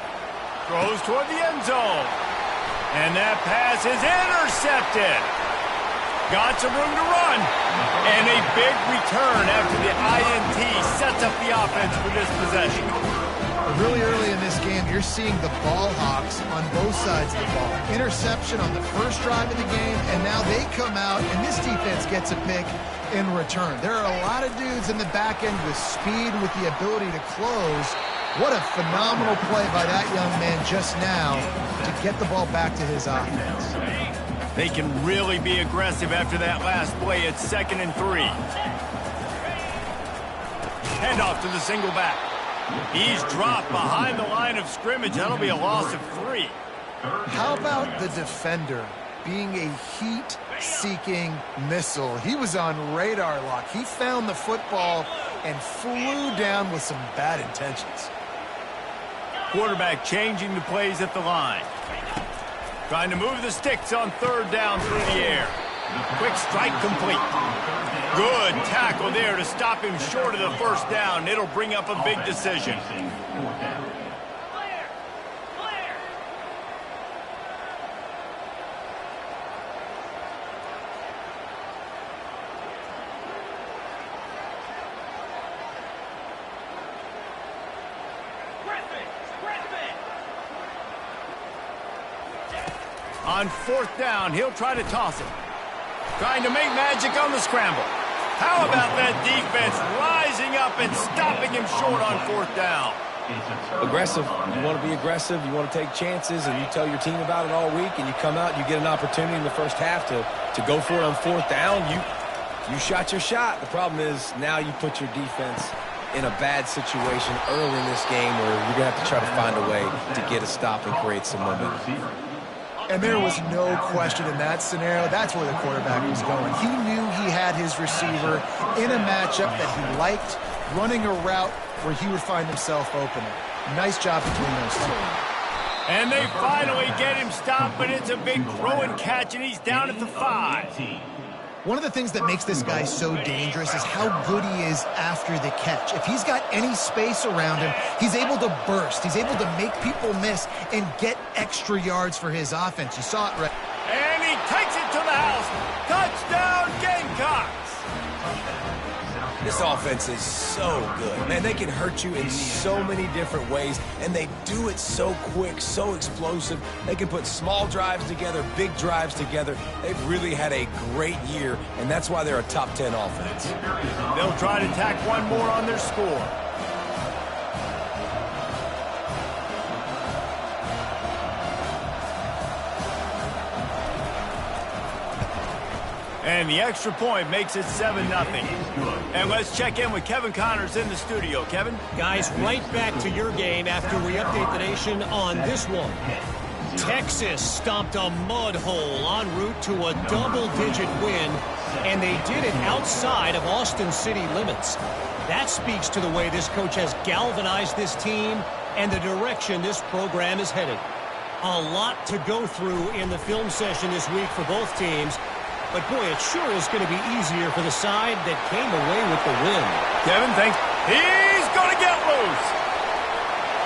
Throws toward the end zone. And that pass is intercepted. Got some room to run. And a big return after the INT sets up the offense for this possession. Really early in this game, you're seeing the ball hawks on both sides of the ball. Interception on the first drive of the game, and now they come out, and this defense gets a pick in return. There are a lot of dudes in the back end with speed, with the ability to close. What a phenomenal play by that young man just now to get the ball back to his offense. They can really be aggressive after that last play. It's 2nd and 3. Handoff to the single back. He's dropped behind the line of scrimmage. That'll be a loss of 3. How about the defender being a heat-seeking missile? He was on radar lock. He found the football and flew down with some bad intentions. Quarterback changing the plays at the line. Trying to move the sticks on 3rd down through the air. Quick strike complete. Good tackle there to stop him short of the first down. It'll bring up a big decision. On fourth down, he'll try to toss it. Trying to make magic on the scramble. How about that defense rising up and stopping him short on fourth down? Aggressive. You want to be aggressive. You want to take chances, and you tell your team about it all week, and you come out and you get an opportunity in the first half to go for it on fourth down. You shot your shot. The problem is now you put your defense in a bad situation early in this game where you're going to have to try to find a way to get a stop and create some momentum. And there was no question in that scenario. That's where the quarterback was going. He knew he had his receiver in a matchup that he liked, running a route where he would find himself open. Nice job between those two. And they finally get him stopped, but it's a big throw and catch, and he's down at the 5. One of the things that makes this guy so dangerous is how good he is after the catch. If he's got any space around him, he's able to burst. He's able to make people miss and get extra yards for his offense. You saw it right. And he takes it to the house. Touchdown, Gamecocks! This offense is so good. Man, they can hurt you in so many different ways, and they do it so quick, so explosive. They can put small drives together, big drives together. They've really had a great year, and that's why they're a top 10 offense. They'll try to tack one more on their score. And the extra point makes it 7-0. And let's check in with Kevin Connors in the studio. Kevin? Guys, right back to your game after we update the nation on this one. Texas stomped a mud hole en route to a double-digit win, and they did it outside of Austin city limits. That speaks to the way this coach has galvanized this team and the direction this program is headed. A lot to go through in the film session this week for both teams. But, boy, it sure is going to be easier for the side that came away with the win. Kevin, thanks. He's going to get loose.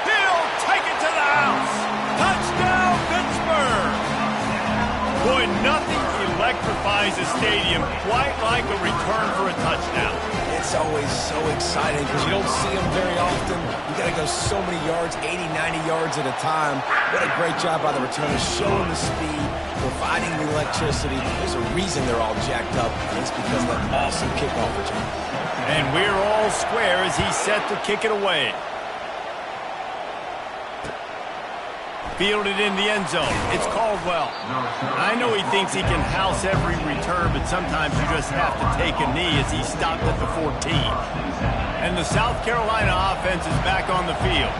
He'll take it to the house. Touchdown, Pittsburgh. Boy, nothing electrifies a stadium quite like a return for a touchdown. It's always so exciting because you don't see them very often. You got to go so many yards, 80, 90 yards at a time. What a great job by the returners, showing the speed, providing the electricity. There's a reason they're all jacked up, and it's because of that awesome kickoff return. And we're all square as he's set to kick it away. Fielded in the end zone. It's Caldwell. I know he thinks he can house every return, but sometimes you just have to take a knee as he stopped at the 14. And the South Carolina offense is back on the field.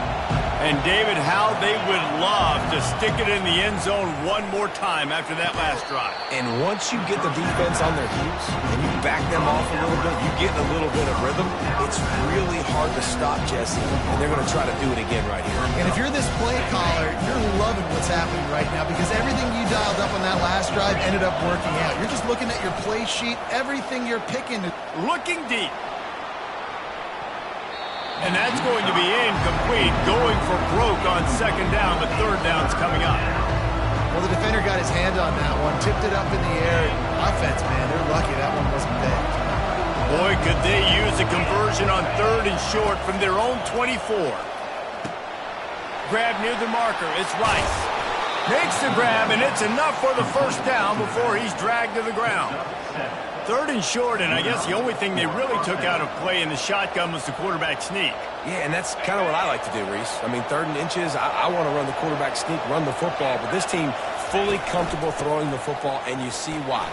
And, David, how they would love to stick it in the end zone one more time after that last drive. And once you get the defense on their heels and you back them off a little bit, you get a little bit of rhythm, it's really hard to stop Jesse, and they're going to try to do it again right here. And if you're this play caller, you're loving what's happening right now because everything you dialed up on that last drive ended up working out. You're just looking at your play sheet, everything you're picking. Looking deep. And that's going to be incomplete, going for broke on second down, but third down's coming up. Well, the defender got his hand on that one, tipped it up in the air. Offense, man, they're lucky that one wasn't picked. Boy, could they use a conversion on third and short from their own 24. Grab near the marker, it's Rice. Makes the grab, and it's enough for the first down before he's dragged to the ground. Third and short, and I guess the only thing they really took out of play in the shotgun was the quarterback sneak. Yeah, and that's kind of what I like to do, Reese. I mean, third and inches, I want to run the quarterback sneak, run the football, but this team fully comfortable throwing the football, and you see why.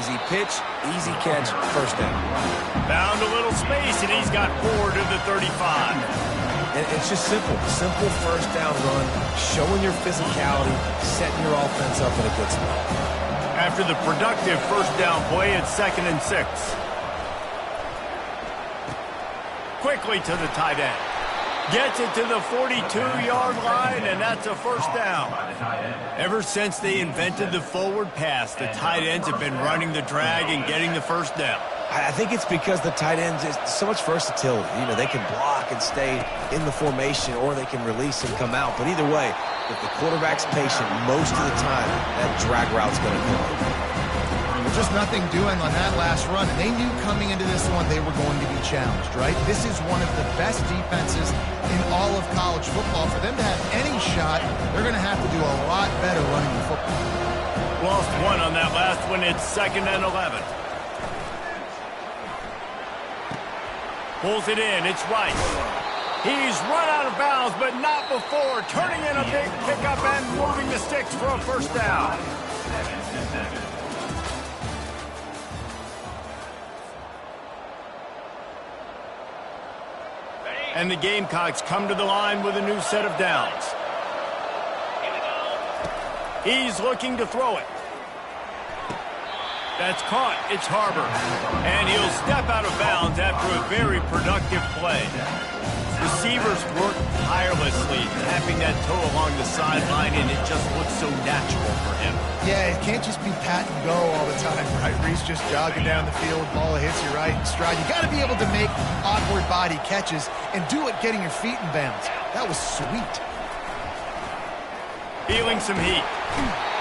Easy pitch, easy catch, first down. Found a little space, and he's got 4 to the 35. And it's just simple first down run, showing your physicality, setting your offense up in a good spot. After the productive first down play, it's 2nd and 6. Quickly to the tight end. Gets it to the 42-yard line, and that's a first down. Ever since they invented the forward pass, the tight ends have been running the drag and getting the first down. I think it's because the tight ends is so much versatility. You know, they can block and stay in the formation, or they can release and come out. But either way, if the quarterback's patient, most of the time, that drag route's going to come. Just nothing doing on that last run. And they knew coming into this one they were going to be challenged, right? This is one of the best defenses in all of college football. For them to have any shot, they're going to have to do a lot better running the football. Lost one on that last one. It's 2nd and 11. Pulls it in. It's Rice. He's run out of bounds, but not before turning in a big pickup and moving the sticks for a first down. And the Gamecocks come to the line with a new set of downs. He's looking to throw it. That's caught. It's Harbor. And he'll step out of bounds after a very productive play. Receivers work tirelessly, tapping that toe along the sideline, and it just looks so natural for him. Yeah, it can't just be pat and go all the time, right? Reese just jogging down the field, ball hits you right in stride. You got to be able to make awkward body catches and do it getting your feet in bounds. That was sweet. Feeling some heat.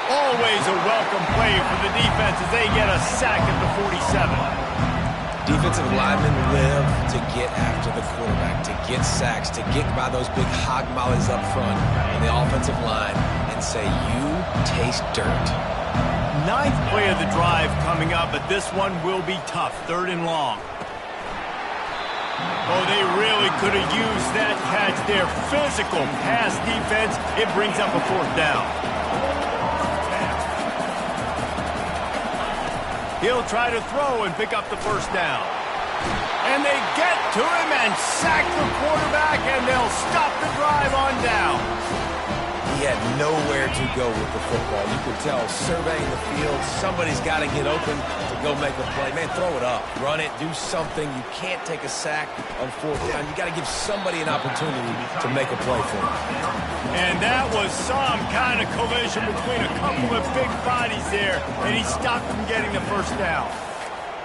Always a welcome play for the defense as they get a sack at the 47. Defensive linemen live to get after the quarterback, to get sacks, to get by those big hog mollies up front on the offensive line and say, you taste dirt. 9th play of the drive coming up, but this one will be tough. 3rd and long. Oh, they really could have used that catch there. Physical pass defense. It brings up a 4th down. He'll try to throw and pick up the first down. And they get to him and sack the quarterback, and they'll stop the drive on down. He had nowhere to go with the football. You could tell surveying the field, somebody's got to get open to go make a play. Man, throw it up, run it, do something. You can't take a sack on 4th down. You got to give somebody an opportunity to make a play for him. And that was some kind of collision between a couple of big bodies there, and he stopped from getting the first down.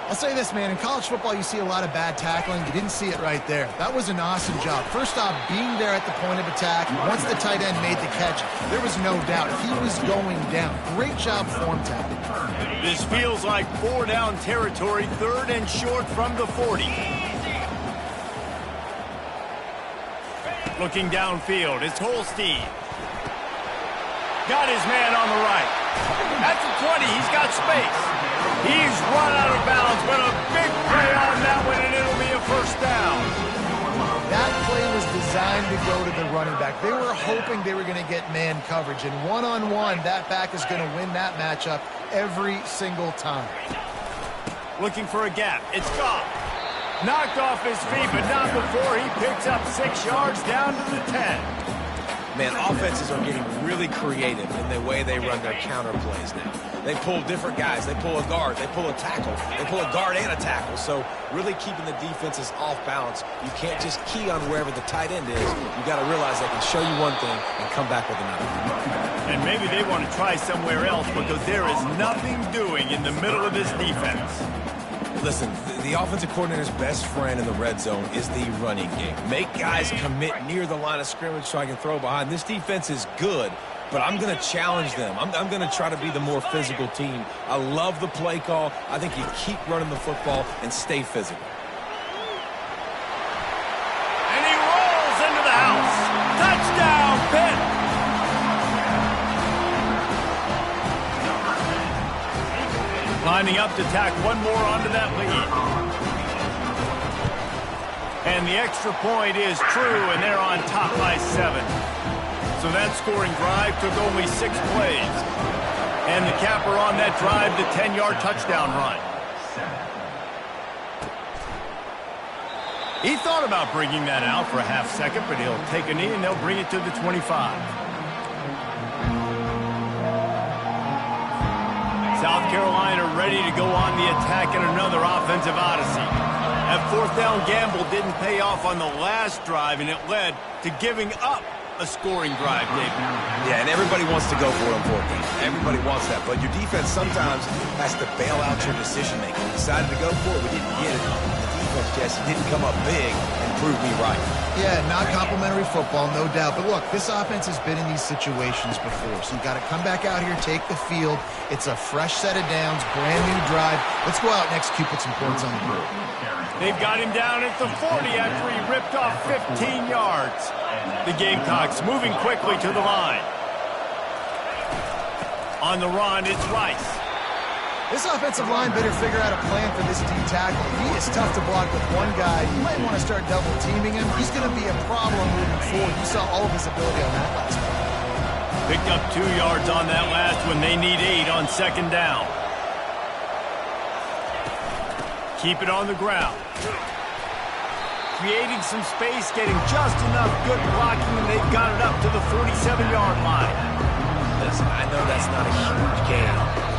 I'll say this, man. In college football, you see a lot of bad tackling. You didn't see it right there. That was an awesome job. First off, being there at the point of attack. Once the tight end made the catch, there was no doubt he was going down. Great job form tackling. This feels like 4-down territory, 3rd and short from the 40. Looking downfield, it's Holstein. Got his man on the right. At the 20, he's got space. He's run out of bounds, but a big play on that one, and it'll be a first down. That play was designed to go to the running back. They were hoping they were going to get man coverage, and one-on-one, that back is going to win that matchup every single time. Looking for a gap. It's Goff. Knocked off his feet, but not before he picks up 6 yards down to the 10. Man, offenses are getting really creative in the way they run their counter plays now. They pull different guys. They pull a guard. They pull a tackle. They pull a guard and a tackle. So really keeping the defenses off balance. You can't just key on wherever the tight end is. You got to realize they can show you one thing and come back with another. And maybe they want to try somewhere else because there is nothing doing in the middle of this defense. Listen, the offensive coordinator's best friend in the red zone is the running game. Make guys commit near the line of scrimmage so I can throw behind. This defense is good, but I'm going to challenge them. I'm going to try to be the more physical team. I love the play call. I think you keep running the football and stay physical. And he rolls into the house. Touchdown, Pitt. Lining up to tack one more onto that lead. And the extra point is true, and they're on top by 7. So that scoring drive took only 6 plays. And the capper on that drive, the 10-yard touchdown run. He thought about bringing that out for a half second, but he'll take a knee, and they'll bring it to the 25. South Carolina ready to go on the attack in another offensive odyssey. That 4th down gamble didn't pay off on the last drive, and it led to giving up a scoring drive, David. Yeah, and everybody wants to go for it on 4th down. Everybody wants that, but your defense sometimes has to bail out your decision-making. We decided to go for it. We didn't get it. The defense, Jesse, didn't come up big and prove me right. Yeah, not complimentary football, no doubt. But look, this offense has been in these situations before, so you got to come back out here, take the field. It's a fresh set of downs, brand new drive. Let's go out and execute, put some points on the board. They've got him down at the 40 after he ripped off 15 yards. The Gamecocks moving quickly to the line. On the run, it's Rice. This offensive line better figure out a plan for this D tackle. He is tough to block with one guy. You might want to start double teaming him. He's going to be a problem moving forward. You saw all of his ability on that last play. Picked up 2 yards on that last one. They need 8 on second down. Keep it on the ground. Creating some space, getting just enough good blocking, and they've got it up to the 47-yard line. Listen, I know that's not a huge gain.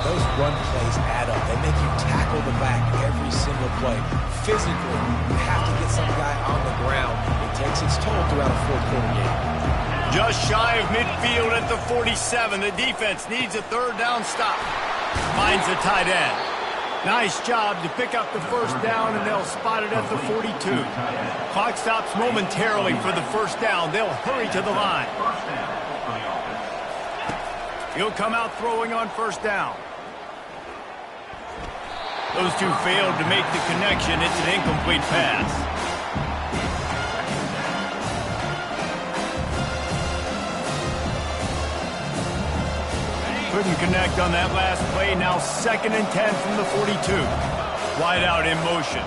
Those run plays add up. They make you tackle the back every single play. Physically, you have to get some guy on the ground. It takes its toll throughout a fourth-quarter game. Just shy of midfield at the 47. The defense needs a third down stop. Finds the tight end. Nice job to pick up the first down, and they'll spot it at the 42. Clock stops momentarily for the first down. They'll hurry to the line. He'll come out throwing on first down. Those two failed to make the connection. It's an incomplete pass. Couldn't connect on that last play. Now 2nd and 10 from the 42. Wide out in motion.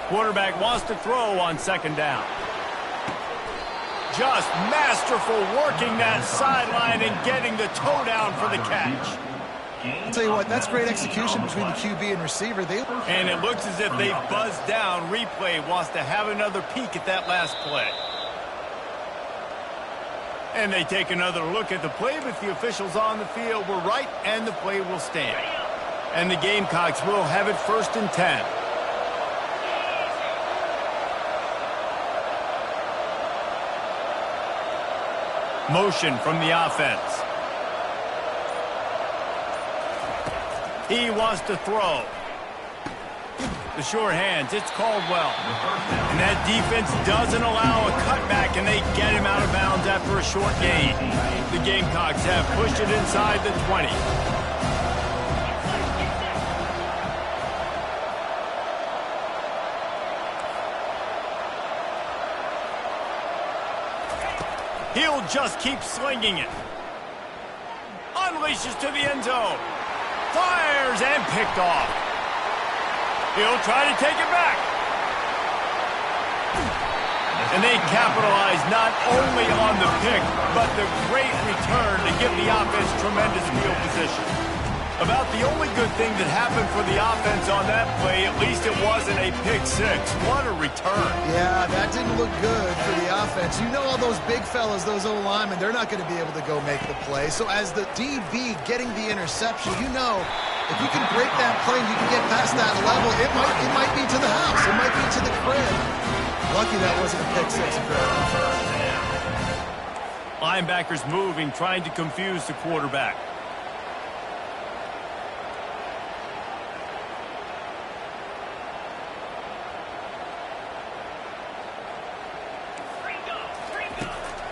Quarterback wants to throw on second down. Just masterful working that sideline and getting the toe down for the catch. I'll tell you what, that's great execution between the QB and receiver. And it looks as if they've buzzed down. Replay wants to have another peek at that last play. And they take another look at the play, but the officials on the field were right, and the play will stand. And the Gamecocks will have it 1st and 10. Motion from the offense. He wants to throw. The short hands, it's Caldwell. And that defense doesn't allow a cutback, and they get him out of bounds after a short gain. The Gamecocks have pushed it inside the 20. He'll just keep slinging it. Unleashes to the end zone. Fires and picked off. He'll try to take it back. And they capitalize not only on the pick, but the great return to give the offense tremendous field position. About the only good thing that happened for the offense on that play, at least it wasn't a pick six. What a return. Yeah, that didn't look good for the offense. You know all those big fellas, those O-linemen, they're not going to be able to go make the play. So as the DB getting the interception, you know if you can break that play and you can get past that level, it might be to the house. It might be to the crib. Lucky that wasn't a pick six for that offense. Linebackers moving, trying to confuse the quarterback.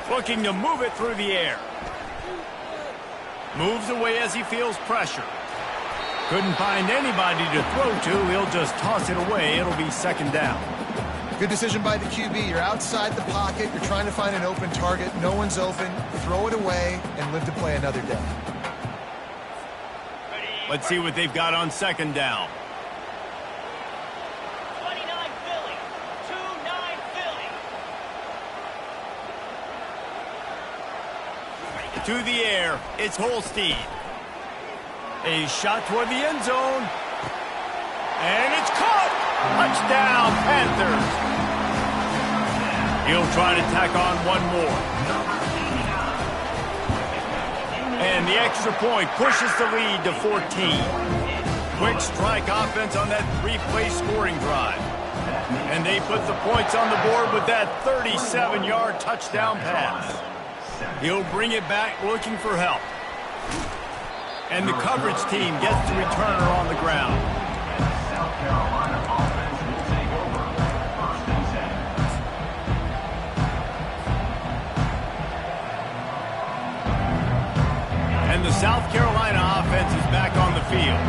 Looking to move it through the air. Moves away as he feels pressure. Couldn't find anybody to throw to. He'll just toss it away. It'll be second down. Good decision by the QB. You're outside the pocket. You're trying to find an open target. No one's open. Throw it away and live to play another day. Let's see what they've got on second down. 29 Philly. 2-9 Philly. To the air, it's Holstein. A shot toward the end zone. And it's caught! Touchdown, Panthers! He'll try to tack on one more. And the extra point pushes the lead to 14. Quick strike offense on that three-play scoring drive. And they put the points on the board with that 37-yard touchdown pass. He'll bring it back looking for help. And the coverage team gets the returner on the ground. South Carolina offense will take over. First and 10. And the South Carolina offense is back on the field.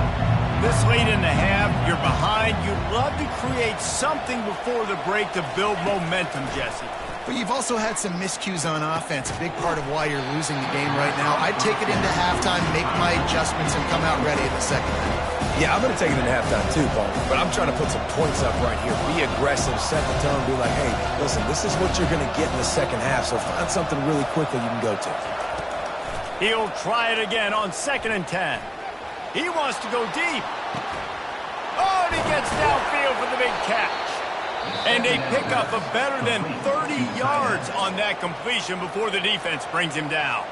This late in the half, you're behind. You'd love to create something before the break to build momentum, Jesse. But you've also had some miscues on offense, a big part of why you're losing the game right now. I'd take it into halftime, make my adjustments, and come out ready in the second half. Yeah, I'm going to take it into halftime too, Paul. But I'm trying to put some points up right here. Be aggressive, set the tone, be like, hey, listen, this is what you're going to get in the second half, so find something really quickly you can go to. He'll try it again on 2nd and 10. He wants to go deep. Oh, and he gets downfield for the big catch. And they pick up a better than 30 yards on that completion before the defense brings him down.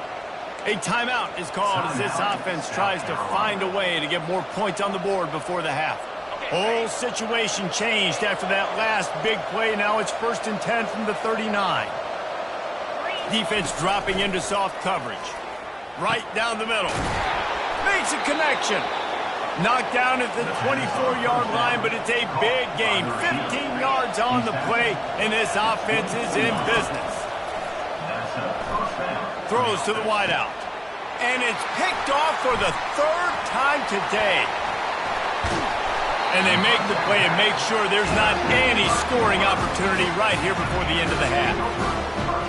A timeout is called as this offense tries to find a way to get more points on the board before the half. Whole situation changed after that last big play. Now it's 1st and 10 from the 39. Defense dropping into soft coverage. Right down the middle. Makes a connection. Knocked down at the 24-yard line, but it's a big gain. 15 yards on the play, and this offense is in business. Throws to the wideout. And it's picked off for the 3rd time today. And they make the play and make sure there's not any scoring opportunity right here before the end of the half.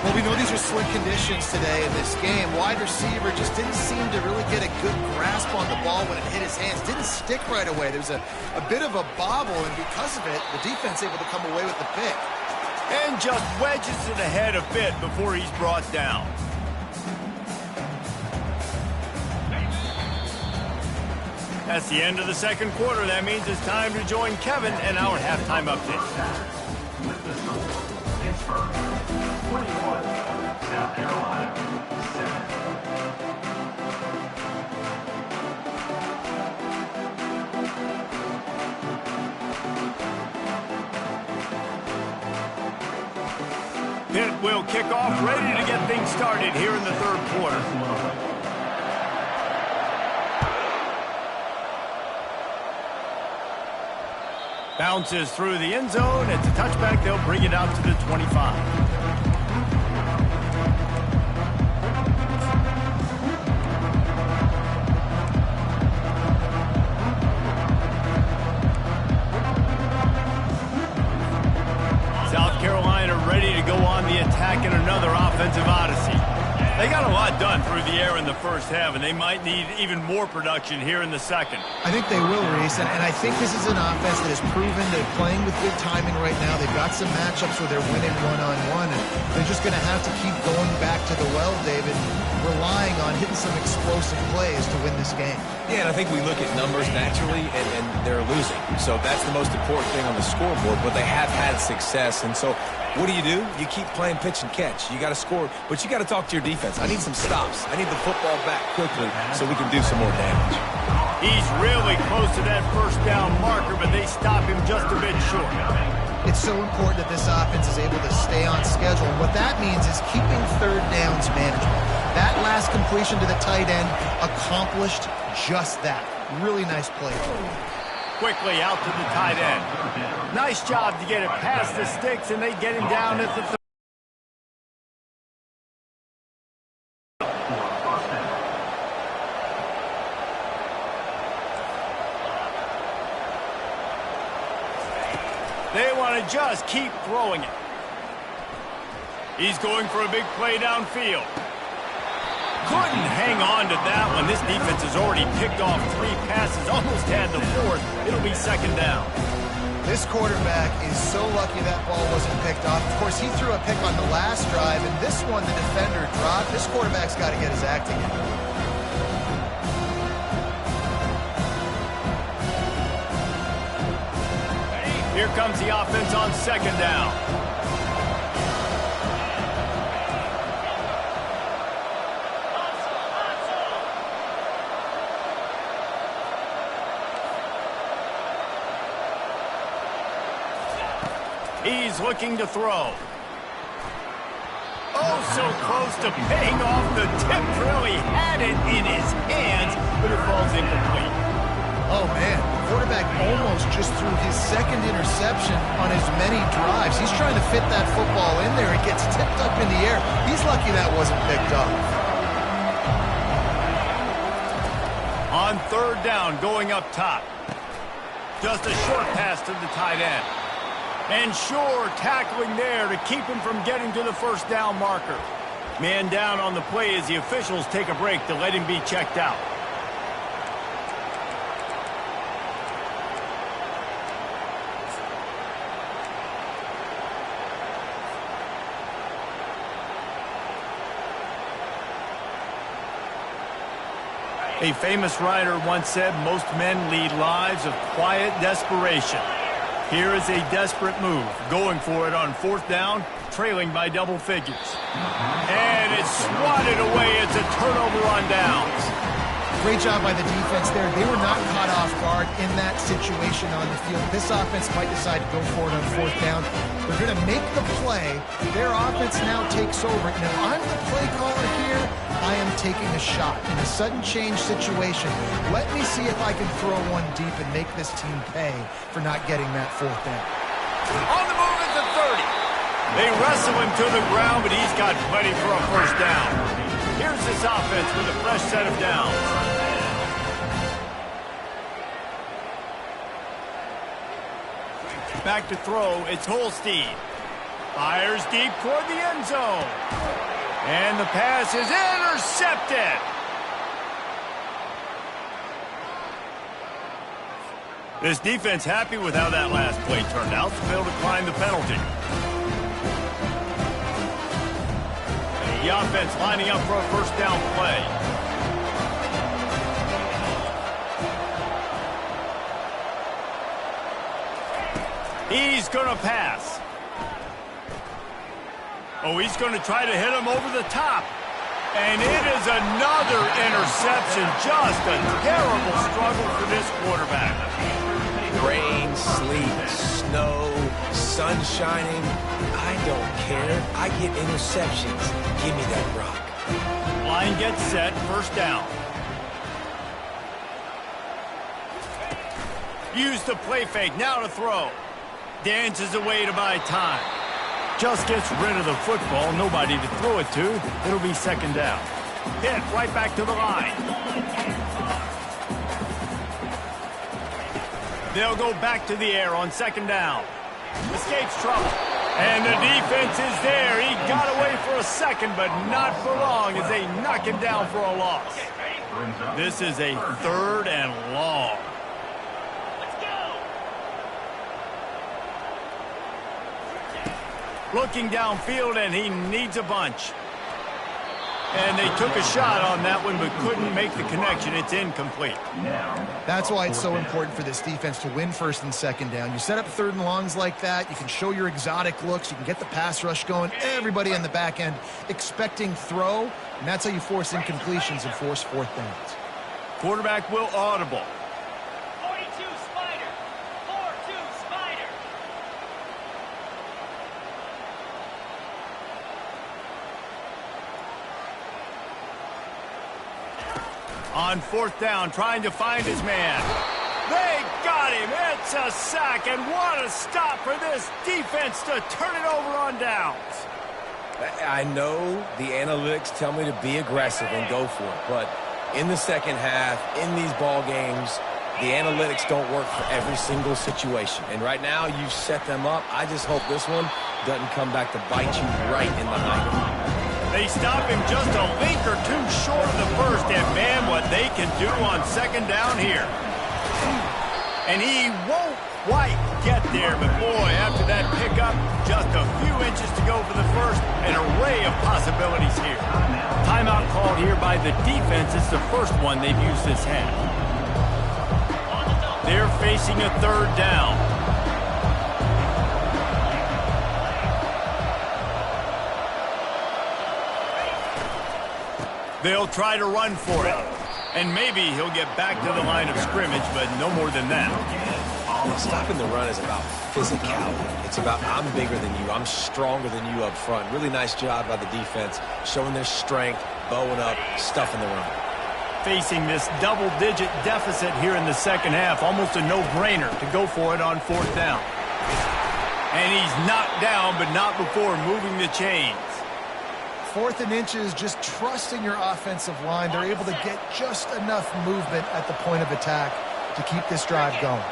Well, we know these are slick conditions today in this game. Wide receiver just didn't seem to really get a good grasp on the ball when it hit his hands. Didn't stick right away. There was a bit of a bobble, and because of it, the defense able to come away with the pick. And just wedges it ahead a bit before he's brought down. That's the end of the second quarter. That means it's time to join Kevin and our halftime update. With the score, Pittsburgh 21, South Carolina 7. Pitt will kick off, ready to get things started here in the third quarter. Bounces through the end zone. It's a touchback. They'll bring it out to the 25. South Carolina ready to go on the attack in another offensive odyssey. They got a lot done through the air in the first half, and they might need even more production here in the second. I think they will, Reese, and I think this is an offense that has proven they're playing with good timing right now. They've got some matchups where they're winning one-on-one, and they're just going to have to keep going back to the well, David, relying on hitting some explosive plays to win this game. Yeah, and I think we look at numbers naturally, and they're losing. So that's the most important thing on the scoreboard, but they have had success. And so what do? You keep playing pitch and catch. You got to score, but you got to talk to your defense. I need some stops. I need the football back quickly so we can do some more damage. He's really close to that first down marker, but they stop him just a bit short. It's so important that this offense is able to stay on schedule. And what that means is keeping third downs manageable. That last completion to the tight end accomplished just that. Really nice play. Quickly out to the tight end. Nice job to get it past the sticks, and they get him down at the 30. They want to just keep throwing it. He's going for a big play downfield. Couldn't hang on to that one. This defense has already picked off 3 passes, almost had the 4th. It'll be second down. This quarterback is so lucky that ball wasn't picked off. Of course, he threw a pick on the last drive, and this one the defender dropped. This quarterback's got to get his act together. Here comes the offense on second down. He's looking to throw. Oh, so close to paying off the tip drill. He had it in his hands, but it falls second interception on as many drives. He's trying to fit that football in there. It gets tipped up in the air. He's lucky that wasn't picked up. On third down, going up top. Just a short pass to the tight end. And sure, tackling there to keep him from getting to the first down marker. Man down on the play as the officials take a break to let him be checked out. A famous writer once said, most men lead lives of quiet desperation. Here is a desperate move, going for it on fourth down, trailing by double figures. And it's swatted away. It's a turnover on downs. Great job by the defense there. They were not caught off guard in that situation on the field. This offense might decide to go for it on fourth down. They're going to make the play. Their offense now takes over. And if I'm the play caller here, I am taking a shot in a sudden change situation. Let me see if I can throw one deep and make this team pay for not getting that fourth down. On the move at the 30. They wrestle him to the ground, but he's got plenty for a first down. Here's this offense with a fresh set of downs. Back to throw, it's Holstein. Fires deep toward the end zone. And the pass is intercepted. This defense happy with how that last play turned out to be able to climb the penalty. The offense lining up for a first down play. He's going to pass. Oh, he's going to try to hit him over the top. And it is another interception. Just a terrible struggle for this quarterback. Rain, sleet, snow, sun shining. I don't care. I get interceptions. Give me that rock. Line gets set, first down. Use the play fake, now to throw. Dances away to buy time. Just gets rid of the football, nobody to throw it to. It'll be second down. Hit right back to the line. They'll go back to the air on second down. Escapes trouble. And the defense is there. He got away for a second, but not for long as they knock him down for a loss. This is a third and long. Looking downfield, and he needs a bunch. And they took a shot on that one, but couldn't make the connection. It's incomplete. That's why it's so important for this defense to win first and second down. You set up third and longs like that. You can show your exotic looks. You can get the pass rush going. Everybody on the back end expecting throw, and that's how you force incompletions and force fourth downs. Quarterback will audible. 42 Spider. 4-2 Spider. On fourth down, trying to find his man. They got him. It's a sack, and what a stop for this defense to turn it over on downs. I know the analytics tell me to be aggressive and go for it, but in the second half, in these ball games, the analytics don't work for every single situation. And right now, you've set them up. I just hope this one doesn't come back to bite you right in the hind. They stop him just a link or two short of the first, and man, what they can do on second down here. And he won't quite get there, but boy, after that pickup, just a few inches to go for the first, an array of possibilities here. Timeout called here by the defense. It's the first one they've used this half. They're facing a third down. They'll try to run for it. And maybe he'll get back to the line of scrimmage, but no more than that. Stopping the run is about physicality. It's about I'm bigger than you. I'm stronger than you up front. Really nice job by the defense, showing their strength, bowing up, stuffing the run. Facing this double-digit deficit here in the second half, almost a no-brainer to go for it on fourth down. And he's knocked down, but not before moving the chains. 4th and inches, just trusting your offensive line. They're able to get just enough movement at the point of attack to keep this drive going.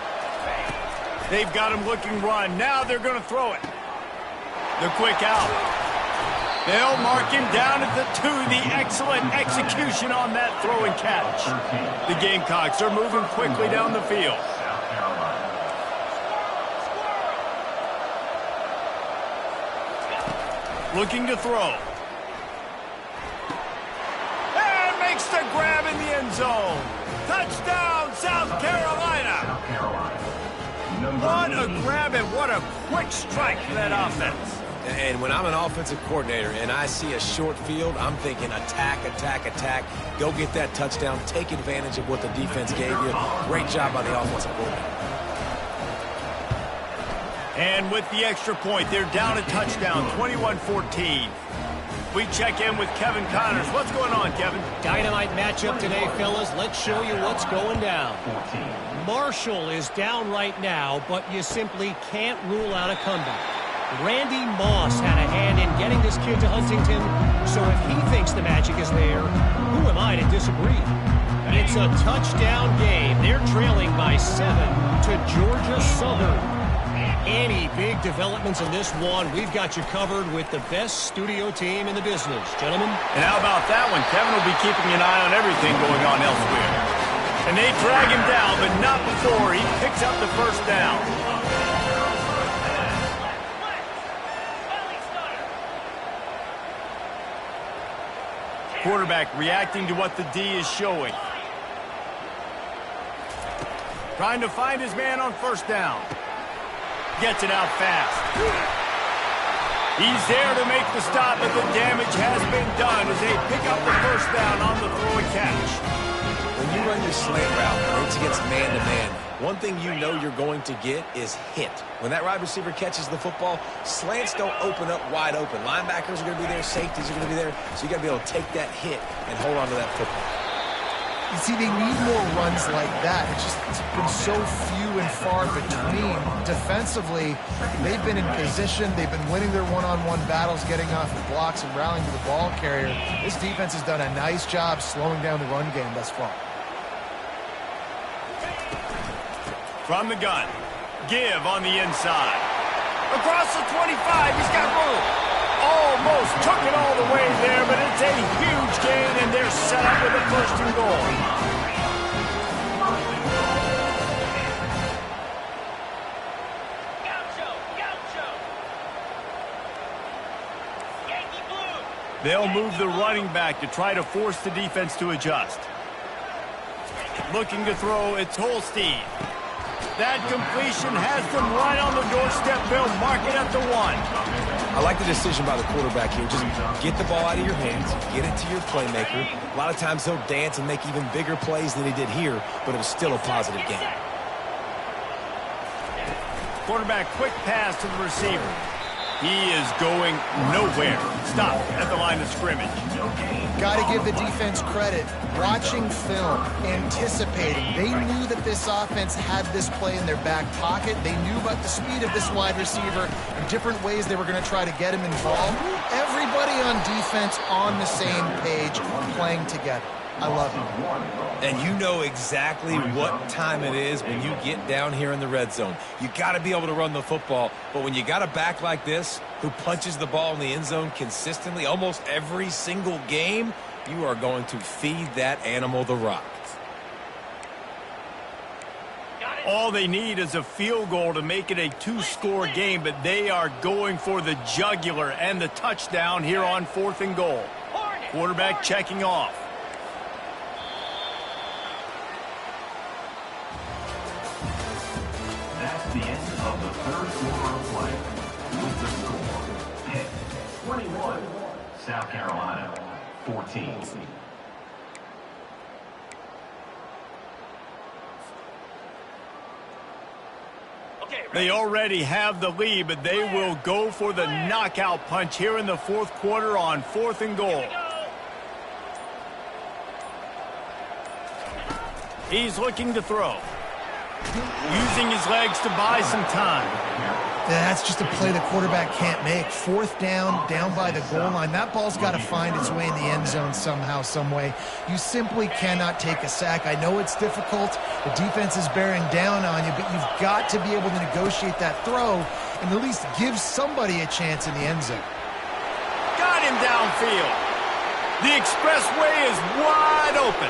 They've got him looking run. Now they're going to throw it. The quick out. They'll mark him down at the 2. The excellent execution on that throw and catch. The Gamecocks are moving quickly down the field. Looking to throw. And makes the grab in the end zone. Touchdown, South Carolina. What a grab and what a quick strike for that offense. And when I'm an offensive coordinator and I see a short field, I'm thinking attack, attack, attack. Go get that touchdown. Take advantage of what the defense gave you. Great job by the offensive coordinator. And with the extra point, they're down a touchdown, 21-14. We check in with Kevin Connors. What's going on, Kevin? Dynamite matchup today, fellas. Let's show you what's going down. Marshall is down right now, but you simply can't rule out a comeback. Randy Moss had a hand in getting this kid to Huntington, so if he thinks the magic is there, who am I to disagree? It's a touchdown game. They're trailing by 7 to Georgia Southern. Any big developments in this one, we've got you covered with the best studio team in the business. Gentlemen? And how about that one? Kevin will be keeping an eye on everything going on elsewhere. And they drag him down, but not before he picks up the first down. Quarterback reacting to what the D is showing. Trying to find his man on first down. Gets it out fast. He's there to make the stop, but the damage has been done as they pick up the first down on the throw and catch. When you run your slant route and it's against man-to-man, one thing you know you're going to get is hit. When that wide receiver catches the football, slants don't open up wide open. Linebackers are going to be there, safeties are going to be there, so you got to be able to take that hit and hold on to that football. You see, they need more runs like that. It's been so few and far between. Defensively, they've been in position. They've been winning their one-on-one battles, getting off the blocks and rallying to the ball carrier. This defense has done a nice job slowing down the run game thus far. From the gun, give on the inside. Across the 25, he's got room. Almost took it all the way there, but it's a huge gain, and they're set up with a first and goal. Yankee blue. They'll move the running back to try to force the defense to adjust. Looking to throw, it's Holstein. That completion has them right on the doorstep. They'll mark it at the 1. I like the decision by the quarterback here. Just get the ball out of your hands, get it to your playmaker. A lot of times he'll dance and make even bigger plays than he did here, but it was still a positive game. Quarterback, quick pass to the receiver. He is going nowhere. Stop at the line of scrimmage. Got to give the defense credit. Watching film, anticipating. They knew that this offense had this play in their back pocket. They knew about the speed of this wide receiver and different ways they were going to try to get him involved. Everybody on defense on the same page, playing together. I love it. And you know exactly what time it is when you get down here in the red zone. You got to be able to run the football, but when you got a back like this who punches the ball in the end zone consistently almost every single game, you are going to feed that animal the rock. All they need is a field goal to make it a 2-score game, but they are going for the jugular and the touchdown here on 4th and goal. Quarterback checking off. That's the end of the third quarter of play. With the score, Pitt 21, South Carolina 14. They already have the lead, but they will go for the knockout punch here in the 4th quarter on 4th and goal. He's looking to throw. Using his legs to buy some time. That's just a play the quarterback can't make. Fourth down, down by the goal line. That ball's got to find its way in the end zone somehow, some way. You simply cannot take a sack. I know it's difficult. The defense is bearing down on you, but you've got to be able to negotiate that throw and at least give somebody a chance in the end zone. Got him downfield. The expressway is wide open.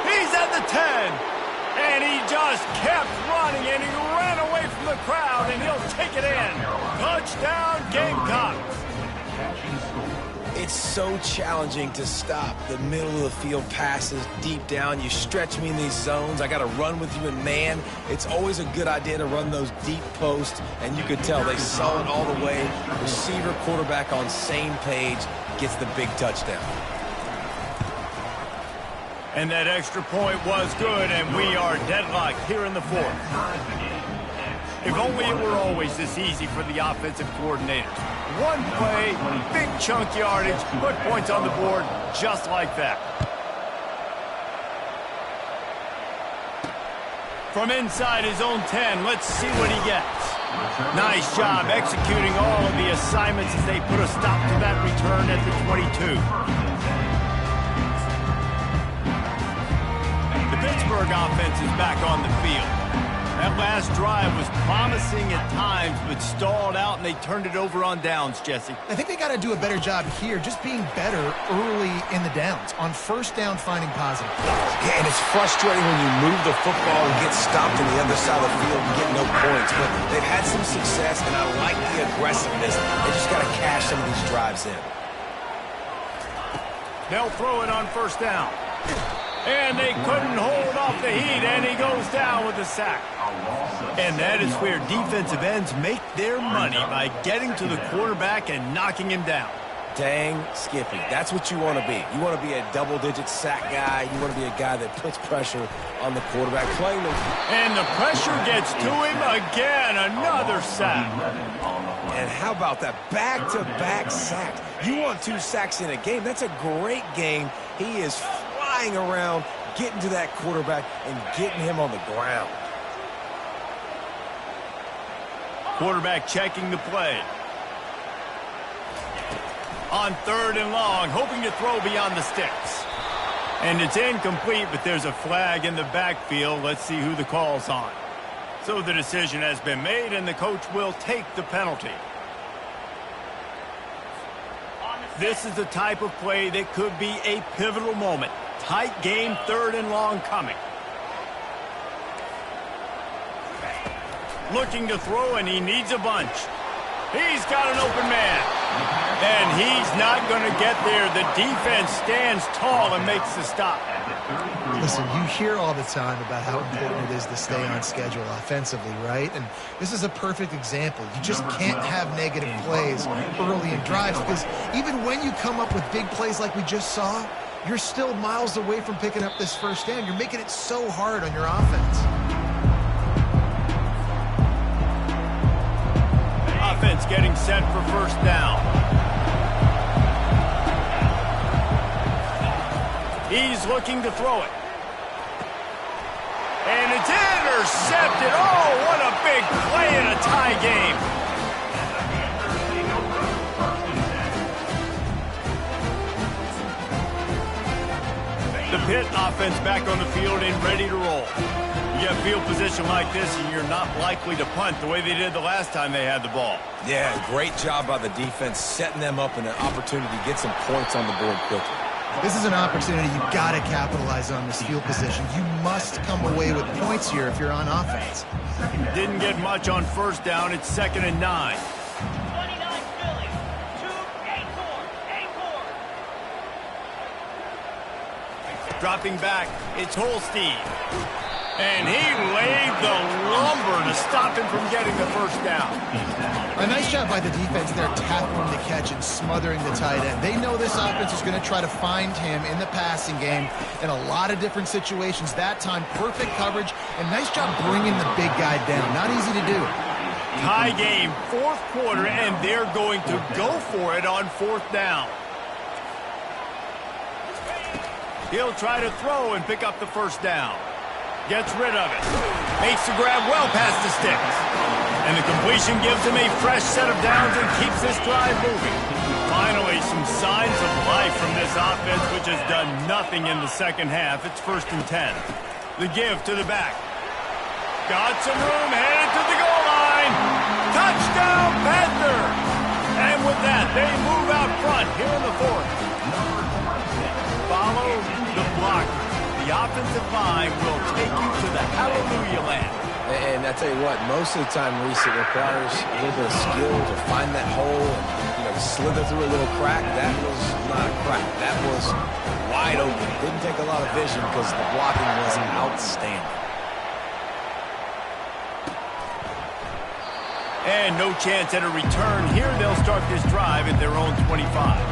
He's at the 10. And he just kept running, and he ran away from the crowd, and he'll take it in. Touchdown, Gamecocks. It's so challenging to stop the middle of the field passes deep down. You stretch me in these zones. I got to run with you in man. It's always a good idea to run those deep posts, and you could tell they saw it all the way. Receiver, quarterback on same page, gets the big touchdown. And that extra point was good, and we are deadlocked here in the fourth. If only it were always this easy for the offensive coordinators. One play, big chunk yardage, put points on the board just like that. From inside his own 10, let's see what he gets. Nice job executing all of the assignments as they put a stop to that return at the 22. The Pittsburgh offense is back on the field. That last drive was promising at times, but stalled out, and they turned it over on downs, Jesse. I think they got to do a better job here, just being better early in the downs. On first down, finding positive. Yeah, and it's frustrating when you move the football and get stopped on the other side of the field and get no points. But they've had some success, and I like the aggressiveness. They just got to cash some of these drives in. They'll throw it on first down. And they couldn't hold off the heat, and he goes down with a sack. And that is where defensive ends make their money, by getting to the quarterback and knocking him down. Dang, Skippy. That's what you want to be. You want to be a double-digit sack guy. You want to be a guy that puts pressure on the quarterback. Playing the... And the pressure gets to him again. Another sack. And how about that back-to-back sacks? You want 2 sacks in a game. That's a great game. He is flying around, getting to that quarterback and getting him on the ground. Quarterback checking the play. On third and long, hoping to throw beyond the sticks. And it's incomplete, but there's a flag in the backfield. Let's see who the call's on. So the decision has been made, and the coach will take the penalty. This is the type of play that could be a pivotal moment. Tight game, third and long coming. Looking to throw, and he needs a bunch. He's got an open man. And he's not going to get there. The defense stands tall and makes the stop. Listen, you hear all the time about how important it is to stay on schedule offensively, right? And this is a perfect example. You just can't have negative plays early in drives, because even when you come up with big plays like we just saw, you're still miles away from picking up this first down. You're making it so hard on your offense. Offense getting set for first down. He's looking to throw it. And it's intercepted. Oh, what a big play in a tie game. The Pitt offense back on the field and ready to roll. You get field position like this, and you're not likely to punt the way they did the last time they had the ball. Yeah, great job by the defense, setting them up in an opportunity to get some points on the board quickly. This is an opportunity you've got to capitalize on, this field position. You must come away with points here if you're on offense. Didn't get much on first down. It's 2nd and 9. 29 Philly, 2 Dropping back, it's Holstein. And he laid the lumber to stop him from getting the first down. A nice job by the defense there, tackling the catch and smothering the tight end. They know this offense is going to try to find him in the passing game in a lot of different situations. That time, perfect coverage, and nice job bringing the big guy down. Not easy to do. Tie game, 4th quarter, and they're going to go for it on 4th down. He'll try to throw and pick up the first down. Gets rid of it. Makes the grab well past the sticks. And the completion gives him a fresh set of downs and keeps this drive moving. Finally, some signs of life from this offense, which has done nothing in the second half. It's 1st and 10. The give to the back. Got some room, headed to the goal line. Touchdown, Panther! And with that, they move out front here in the 4th. Follow the blocker. The offensive line will take you to the hallelujah land. And I tell you what, most of the time, Reese, it requires a little bit of skill to find that hole and, slither through a little crack. That was not a crack. That was wide open. Didn't take a lot of vision because the blocking was outstanding. And no chance at a return here. They'll start this drive at their own 25.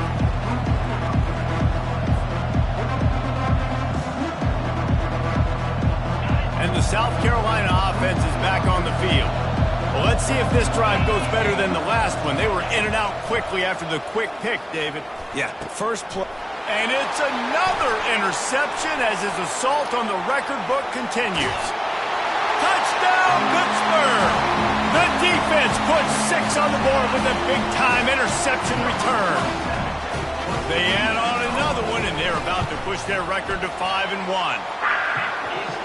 And the South Carolina offense is back on the field. Well, let's see if this drive goes better than the last one. They were in and out quickly after the quick pick, David. Yeah, first play. And it's another interception as his assault on the record book continues. Touchdown, Pittsburgh! The defense puts 6 on the board with a big-time interception return. They add on another one, and they're about to push their record to 5-1.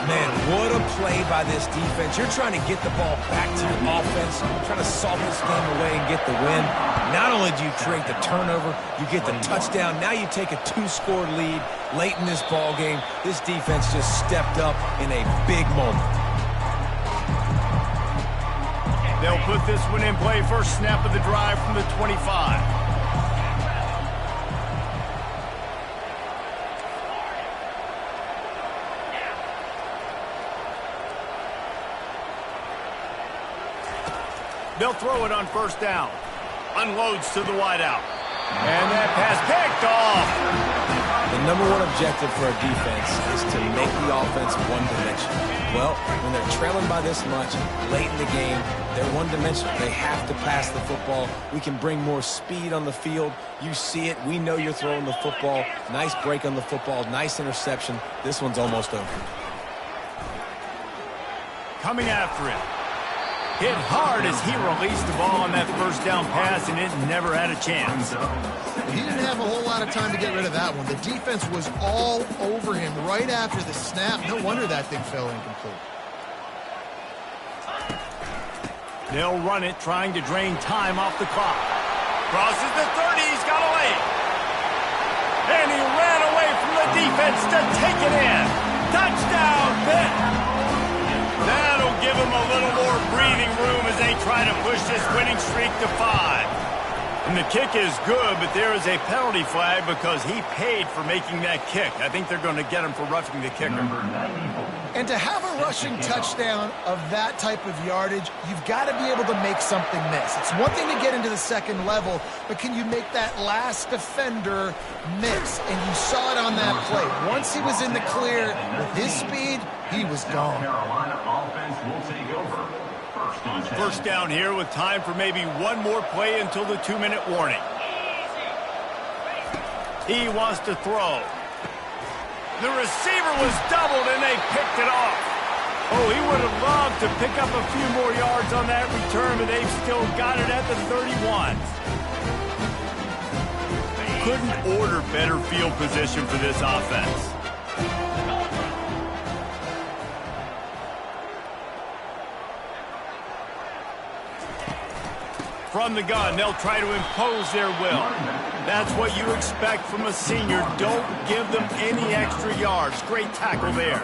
Man, what a play by this defense. You're trying to get the ball back to your offense. You're trying to solve this game away and get the win. Not only do you create the turnover, you get the touchdown. Now you take a 2-score lead late in this ball game. This defense just stepped up in a big moment. They'll put this one in play. First snap of the drive from the 25. They'll throw it on first down. Unloads to the wideout. And that pass picked off. The #1 objective for a defense is to make the offense one-dimensional. Well, when they're trailing by this much late in the game, they're one-dimensional. They have to pass the football. We can bring more speed on the field. You see it. We know you're throwing the football. Nice break on the football. Nice interception. This one's almost over. Coming after it. Hit hard as he released the ball on that first down pass, and it never had a chance. He didn't have a whole lot of time to get rid of that one. The defense was all over him right after the snap. No wonder that thing fell incomplete. They'll run it, trying to drain time off the clock. Crosses the 30, he's got a lane. And he ran away from the defense to take it in. Touchdown, Pitt! That'll give him a little more breathing room as they try to push this winning streak to 5. And the kick is good, but there is a penalty flag because he paid for making that kick. I think they're going to get him for roughing the kicker. And to have a rushing touchdown of that type of yardage, you've got to be able to make something miss. It's one thing to get into the second level, but can you make that last defender miss? And you saw it on that play. Once he was in the clear with his speed, he was gone. Carolina offense will take over. First down here with time for maybe one more play until the 2-minute warning. He wants to throw. The receiver was doubled and they picked it off. Oh, he would have loved to pick up a few more yards on that return, but they've still got it at the 31. Couldn't order better field position for this offense. From the gun, they'll try to impose their will. That's what you expect from a senior. Don't give them any extra yards. Great tackle there.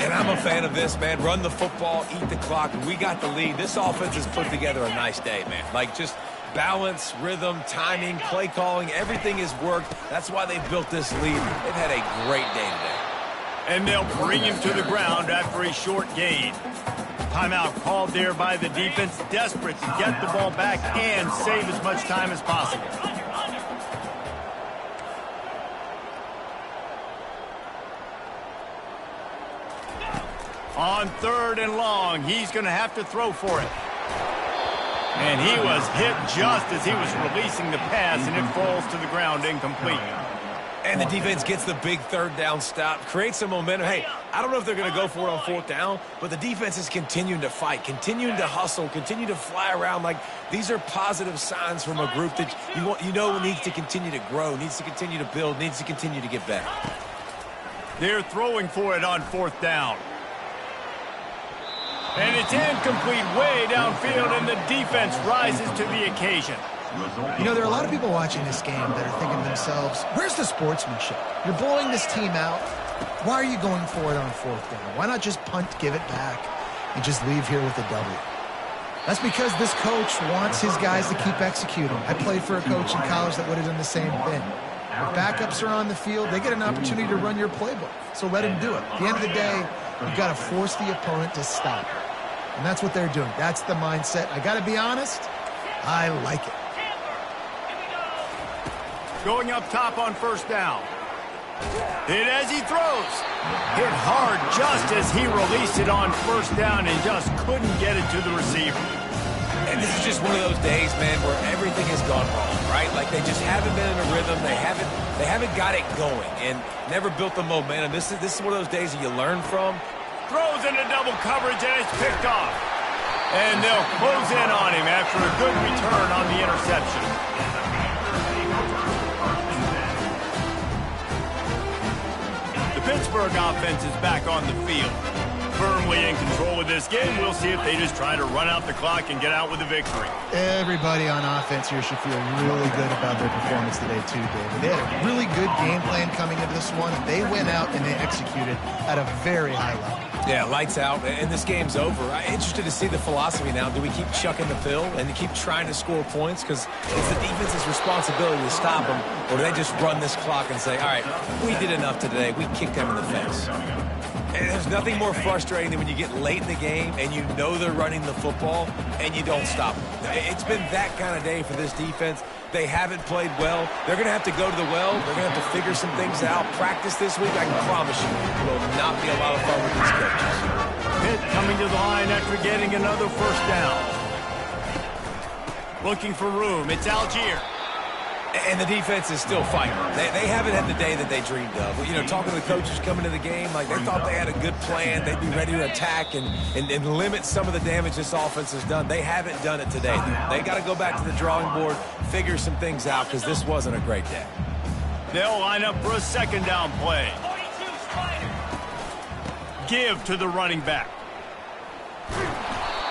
And I'm a fan of this, man. Run the football, eat the clock. We got the lead. This offense has put together a nice day, man. Like, just balance, rhythm, timing, play calling, everything has worked. That's why they built this lead. They've had a great day today. And they'll bring him to the ground after a short gain. Timeout called there by the defense, desperate to get the ball back and save as much time as possible. On 3rd and long, he's going to have to throw for it. And he was hit just as he was releasing the pass, and it falls to the ground incomplete. And the defense gets the big third down stop, creates some momentum. Hey, I don't know if they're going to go for it on fourth down, but the defense is continuing to fight, continuing to hustle, continue to fly around. Like, these are positive signs from a group that you know needs to continue to grow, needs to continue to build, needs to continue to get better. They're throwing for it on fourth down. And it's incomplete way downfield, and the defense rises to the occasion. You know, there are a lot of people watching this game that are thinking to themselves, where's the sportsmanship? You're blowing this team out. Why are you going for it on fourth down? Why not just punt, give it back, and just leave here with a W? That's because this coach wants his guys to keep executing. I played for a coach in college that would have done the same thing. If backups are on the field, they get an opportunity to run your playbook, so let them do it. At the end of the day, you've got to force the opponent to stop. And that's what they're doing. That's the mindset. I got to be honest, I like it. Going up top on first down. Hit as he throws. Hit hard just as he released it on first down and just couldn't get it to the receiver. And this is just one of those days, man, where everything has gone wrong, right? Like, they just haven't been in a rhythm. They haven't got it going and never built the momentum. This is one of those days that you learn from. Throws into double coverage and it's picked off. And they'll close in on him after a good return on the interception. Pittsburgh offense is back on the field. Firmly in control of this game. We'll see if they just try to run out the clock and get out with a victory. Everybody on offense here should feel really good about their performance today too, David. They had a really good game plan coming into this one, and they went out and they executed at a very high level. Yeah, lights out, and this game's over. I'm interested to see the philosophy now. Do we keep chucking the pill and keep trying to score points? Because it's the defense's responsibility to stop them, or do they just run this clock and say, all right, we did enough today. We kicked them in the face. And there's nothing more frustrating than when you get late in the game and you know they're running the football and you don't stop them. It's been that kind of day for this defense. They haven't played well. They're going to have to go to the well. They're going to have to figure some things out. Practice this week, I can promise you, it will not be a lot of fun with these coaches. Pitt coming to the line after getting another first down. Looking for room. It's Algier. And the defense is still fighting. They haven't had the day that they dreamed of. You know, talking to the coaches coming to the game, like they thought they had a good plan. They'd be ready to attack and limit some of the damage this offense has done. They haven't done it today. They got to go back to the drawing board, figure some things out, because this wasn't a great day. They'll line up for a second down play. Give to the running back.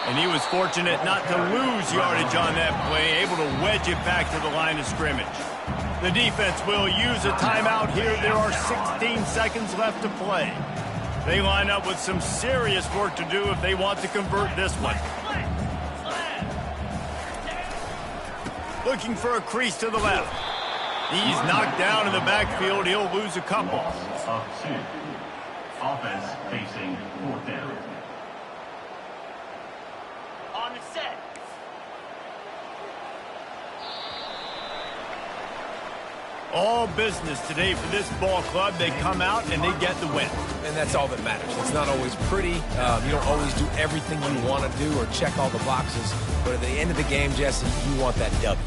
And he was fortunate not to lose yardage on that play, able to wedge it back to the line of scrimmage. The defense will use a timeout here. There are 16 seconds left to play. They line up with some serious work to do if they want to convert this one. Looking for a crease to the left. He's knocked down in the backfield. He'll lose a couple. Of two. Offense facing fourth down. On the set. All business today for this ball club. They come out and they get the win. And that's all that matters. It's not always pretty. You don't always do everything you want to do or check all the boxes. But at the end of the game, Jesse, you want that W.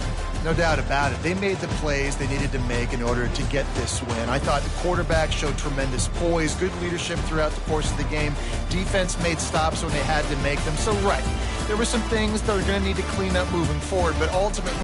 No doubt about it. They made the plays they needed to make in order to get this win. I thought the quarterback showed tremendous poise, good leadership throughout the course of the game. Defense made stops when they had to make them. So, right, there were some things that we're going to need to clean up moving forward, but ultimately